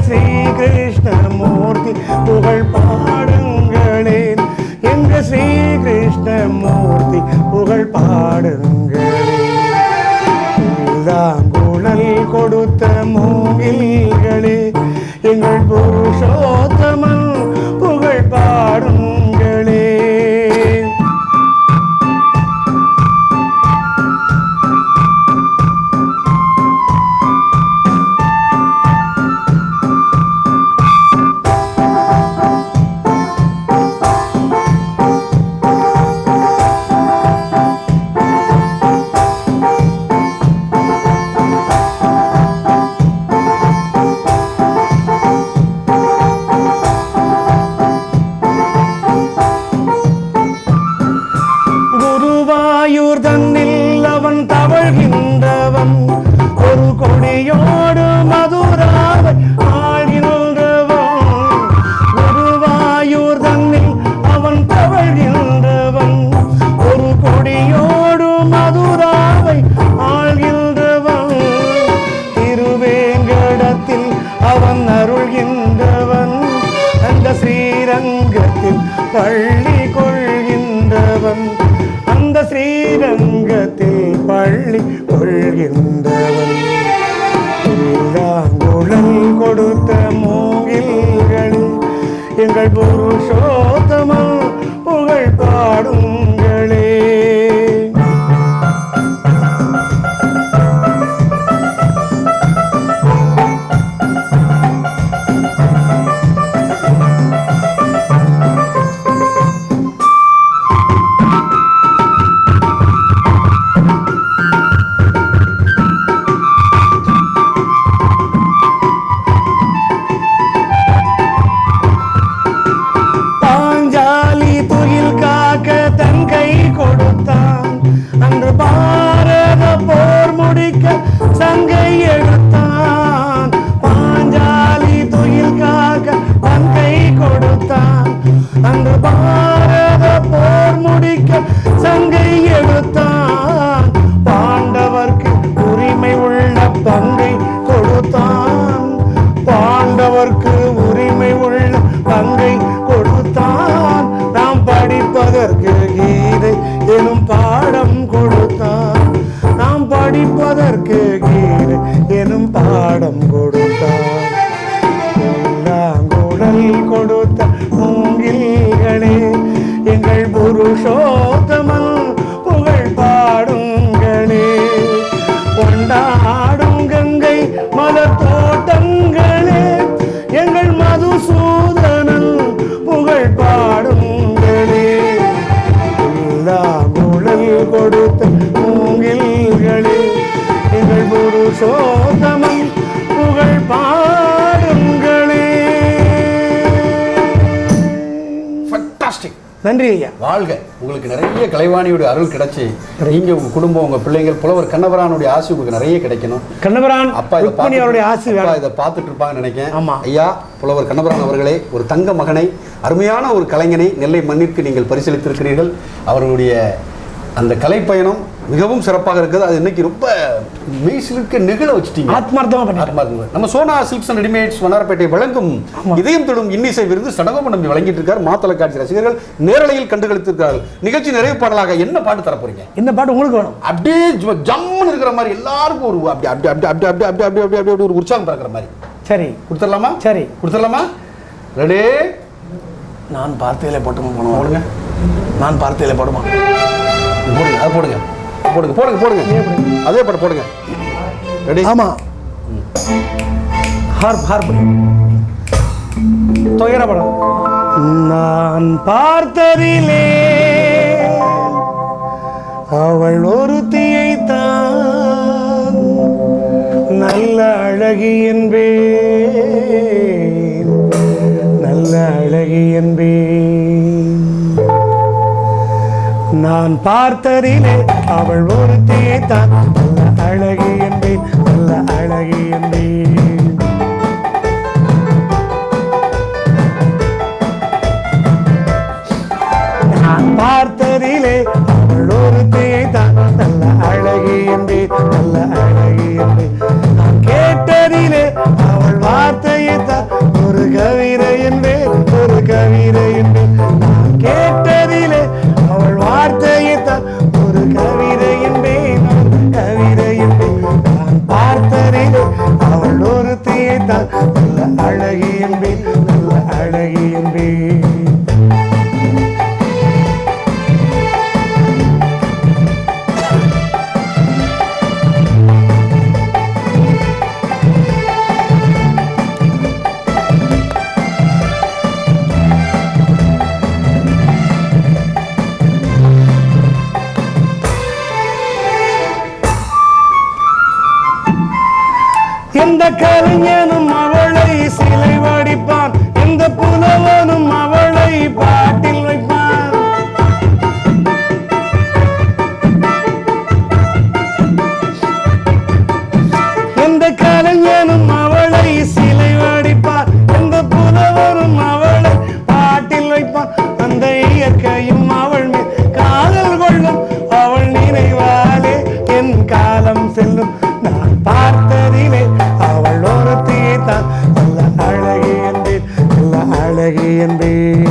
ஸ்ரீகிருஷ்ணமூர்த்தி புகழ் பாடுங்களேன், எங்க ஸ்ரீகிருஷ்ணமூர்த்தி புகழ் பாடுங்களேன். புல்லாங்குழல் கொடுத்த மூங்கில்களே, எங்கள் புருஷோத்தமன் புகழ் பாடுங்களே. தன்னில் அவன் தவழ்கின்றவன், ஒரு கொடியோடு மதுராவை ஆழ்கின்றவன். குருவாயூர் தன்னில் அவன் தவழ்கின்றவன், ஒரு கொடியோடு மதுராவை ஆழ்கின்றவன். திருவேங்கடத்தில் அவன் அருள்கின்றவன், அந்த ஸ்ரீரங்கத்தில் பள்ளி கொள்கின்றவன், அந்த ஸ்ரீரங்கத்தில் பள்ளி கொள்கின்றவன். புல்லாங்குழல் கொடுத்த மூங்கில்களே, எங்கள் புருஷோத்தமன் புகழ் பாடுங்களே. சங்கை எடுத்தான், பாஞ்சாலி துயில் காக்க தன் கை கொடுத்தான். அன்று பாரத போர் முடிக்க சங்கை எடுத்தான், பாண்டவர்க்கு உரிமை உள்ள பங்கு நன்றி ஐயா. வாழ்க. உங்களுக்கு நிறைய கலைவாணியுடைய அருள் கிடைச்சி நீங்க உங்க குடும்பம் உங்க பிள்ளைங்கள் புலவர் கண்ணபிரானுடைய ஆசி உங்களுக்கு நிறைய கிடைக்கணும். கண்ணபிரான் அப்பா அவருடைய ஆசி இதை பார்த்துட்டு இருப்பாங்கன்னு நினைக்கிறேன். ஆமா ஐயா, புலவர் கண்ணபிரான் அவர்களே, ஒரு தங்க மகனை, அருமையான ஒரு கலைஞனை நெல்லை மண்ணிற்கு நீங்கள் பரிசீலித்திருக்கிறீர்கள். அவர்களுடைய அந்த கலைப்பயணம் மிகவும் சிறப்பாக இருக்குது. அது இன்னைக்கு ரொம்ப மெய்சிலுக்கு நிகழ வச்சுட்டீங்க. ஆத்மார்த்தமா. நம்ம Sona silks and readymades Vannarapettai வழங்கும் இதயம் தொடும் இன்னிசை விருது சடகோப நம்பி வழங்கிட்டு இருக்கார். மாத்தொலைக்காட்சி ரசிகர்கள் நேரலையில் கண்டுகளித்திருக்கிறார்கள். நிகழ்ச்சி நிறைவு பாடலாக என்ன பாட்டு தர போறீங்க? என்ன பாட்டு உங்களுக்கு வேணும்? அப்படியே ஜம்முன்னு இருக்கிற மாதிரி எல்லாருக்கும் ஒரு அப்படி அப்படி அப்படி அப்படி அப்படி அப்படி அப்படி அப்படி அப்படி ஒரு உற்சாகம் பிறக்கிற மாதிரி. சரி, கொடுத்துடலாமா? சரி, கொடுத்துடலாமா? ரெடி? நான் பார்த்ததிலே போட்டுமா போடுங்க. நான் பார்த்ததிலே போடுமா? போடுங்க, அதை போடுங்க, போடுங்க போடுங்க போடுங்க, அதே பாட்டு போடுங்க. ரெடி? ஆமா. ஹார்ப் ஹார்ப் துயர படம். நான் பார்த்ததிலே அவள் ஒருத்தியைத்தான் நல்ல அழகி என்பேன், நல்ல அழகி என்பேன். நான் பார்த்ததிலே அவள் ஒருத்தியைத்தான் நல்ல அழகி என்பேன், நல்ல அழகி என்பேன். நான் பார்த்ததிலே அவள் ஒருத்தியைத்தான் நல்ல அழகி என்பேன், நல்ல அழகி என்பேன். நான் கேட்டதிலே அவள் வார்த்தையைத்தான் ஒரு கவிதை என்பேன், ஒரு கவிதை என்பேன். நான் கேட்டதிலே அவள் வார்த்தையைத்தான் ஒரு கவிதை என்பேன், ஒரு கவிதை என்பேன். நான் பார்த்ததிலே அவள் ஒருத்தியைத்தான் நல்ல அழகி என்பேன், நல்ல அழகி என்பேன். எந்த கலைஞனும் அவளை சிலை வடிப்பான், எந்த புலவனும் அவளை பாட்டில் வைப்பான். எந்த கலைஞனும் அவளை சிலை வடிப்பான், எந்த புலவனும் அவளை பாட்டில் வைப்பான். அந்த இயற்கையும் அவள் மேல் காதல் கொள்ளும், அவள் நினைவாலே என் காலம் செல்லும். நான் பார்த்ததிலே அவள் ஒருத்தியைத்தான் நல்ல அழகி என்பேன், நல்ல அழகி என்பேன்.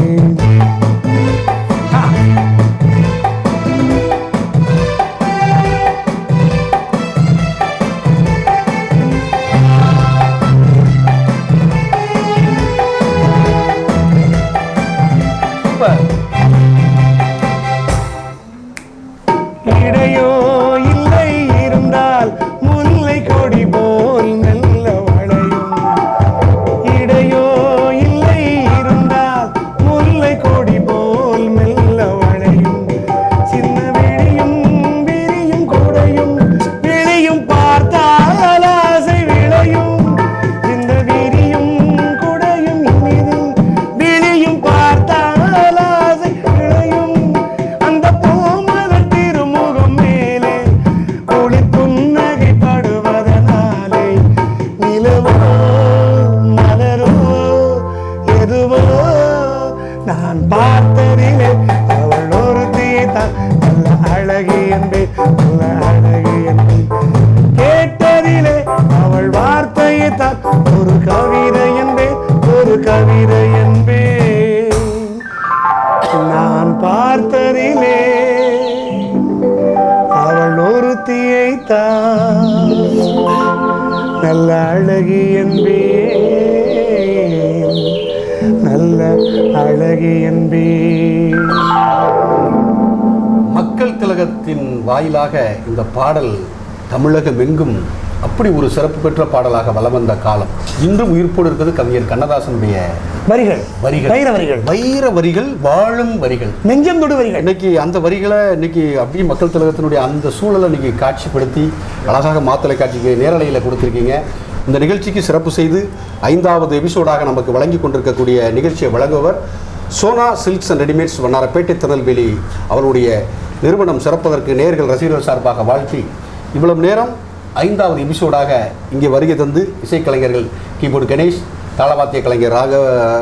இடையோ இல்லை இருந்தால் முல்லை கொடி போல் மெல்ல வளையும். இடையோ இல்லை இருந்தால் முல்லை கொடி போல் மெல்ல வளையும். சின்ன விழியும் விரியும் கொடையும் விழியும் பார்த்தால் ஆசை விளையும். இந்த விரியும் கொடையும் இனிதும் விழியும் பார்த்தால் ஆசை விளையும். அந்த பூமலர் திருமுகம் மேலே ஒளி புன்னகை படுவதனாலே நிலவோ மலரோ எதுவோ நான் பார்த்ததிலே அவள் ஒருத்தியைத்தான் நல்ல அழகி என்பேன், நல்ல அழகி என்பேன். கேட்டதிலே அவள் வார்த்தையைத்தான் ஒரு கவிதை என்பேன், ஒரு கவிதை என்பேன். நான் பார்த்ததிலே அவள் ஒருத்தியைத்தான் நல்ல அழகி என்பேன், நல்ல அழகி என்பேன். மக்கள் திலகத்தின் வாயிலாக இந்த பாடல் தமிழகம் எங்கும் அப்படி ஒரு சிறப்பு பெற்ற பாடலாக வலம் வந்த காலம். இன்றும் உயிர்ப்போடு இருக்கிறது கவிஞர் கண்ணதாசனுடைய வரிகள், வரிகள், வைர வரிகள், வைர வரிகள், வாழும் வரிகள், நெஞ்சம் தொடு வரிகள். இன்னைக்கு அந்த வரிகளை இன்னைக்கு அப்படியே மக்கள் திலகத்தினுடைய அந்த சூழலை இன்னைக்கு காட்சிப்படுத்தி அழகாக மாத்தொலைக்காட்சிக்கு நேரலையில் கொடுத்துருக்கீங்க. இந்த நிகழ்ச்சிக்கு சிறப்பு செய்து 5வது எபிசோடாக நமக்கு வழங்கி கொண்டிருக்கக்கூடிய நிகழ்ச்சியை வழங்குபவர் Sona silks and readymades Vannarapettai Tirunelveli அவருடைய நிறுவனம் சிறப்பதற்கு நேயர்கள் ரசிகர்கள் சார்பாக வாழ்த்தி இவ்வளவு நேரம் 5வது எபிசோடாக இங்கே வருகை தந்து இசைக்கலைஞர்கள் கீபோர்டு கணேஷ், தாளவாத்திய கலைஞர்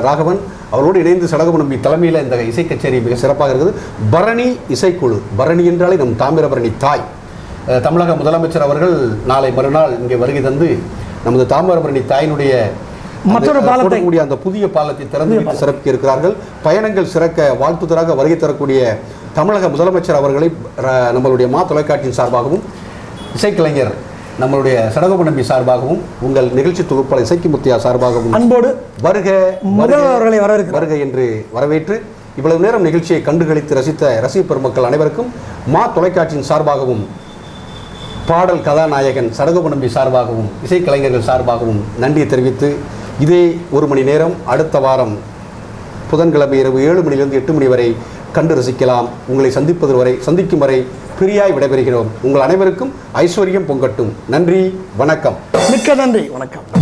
ராகவன் அவரோடு இணைந்து சடகோப நம்பி தலைமையில் இந்த இசை கச்சேரி மிக சிறப்பாக இருக்குது. பரணி இசைக்குழு, பரணி என்றாலே நம் தாமிரபரணி தாய். தமிழக முதலமைச்சர் அவர்கள் நாளை மறுநாள் இங்கே வருகை தந்து நமது தாமிரபரணி தாயினுடைய மற்றொரு பாலத்தை கூடிய அந்த புதிய பாலத்தை திறந்து வைத்து சிறப்பிக்க இருக்கிறார்கள். பயணங்கள் சிறக்க வாழ்த்துதராக வருகை தரக்கூடிய தமிழக முதலமைச்சர் அவர்களை நம்மளுடைய தொலைக்காட்சியின் சார்பாகவும் இசைக்கலைஞர் நம்மளுடைய சடகோப நம்பி சார்பாகவும் உங்கள் நிகழ்ச்சி தொகுப்பாளர் இசைக்கு முத்தியா சார்பாகவும் அன்போடு வருக முதல்வர்களை வருக என்று வரவேற்று இவ்வளவு நேரம் நிகழ்ச்சியை கண்டுகளித்து ரசித்த ரசிக பெருமக்கள் அனைவருக்கும் தொலைக்காட்சியின் சார்பாகவும் பாடல் கதாநாயகன் சடகோப நம்பி சார்பாகவும் இசைக்கலைஞர்கள் சார்பாகவும் நன்றியை தெரிவித்து இதே 1 மணி நேரம் அடுத்த வாரம் புதன்கிழமை இரவு 7 மணியிலிருந்து 8 மணி வரை கண்டு ரசிக்கலாம். உங்களை சந்திக்கும் வரை பிரியாய் விடைபெறுகிறோம். உங்கள் அனைவருக்கும் ஐஸ்வர்யம் பொங்கட்டும். நன்றி, வணக்கம். மிக்க நன்றி, வணக்கம்.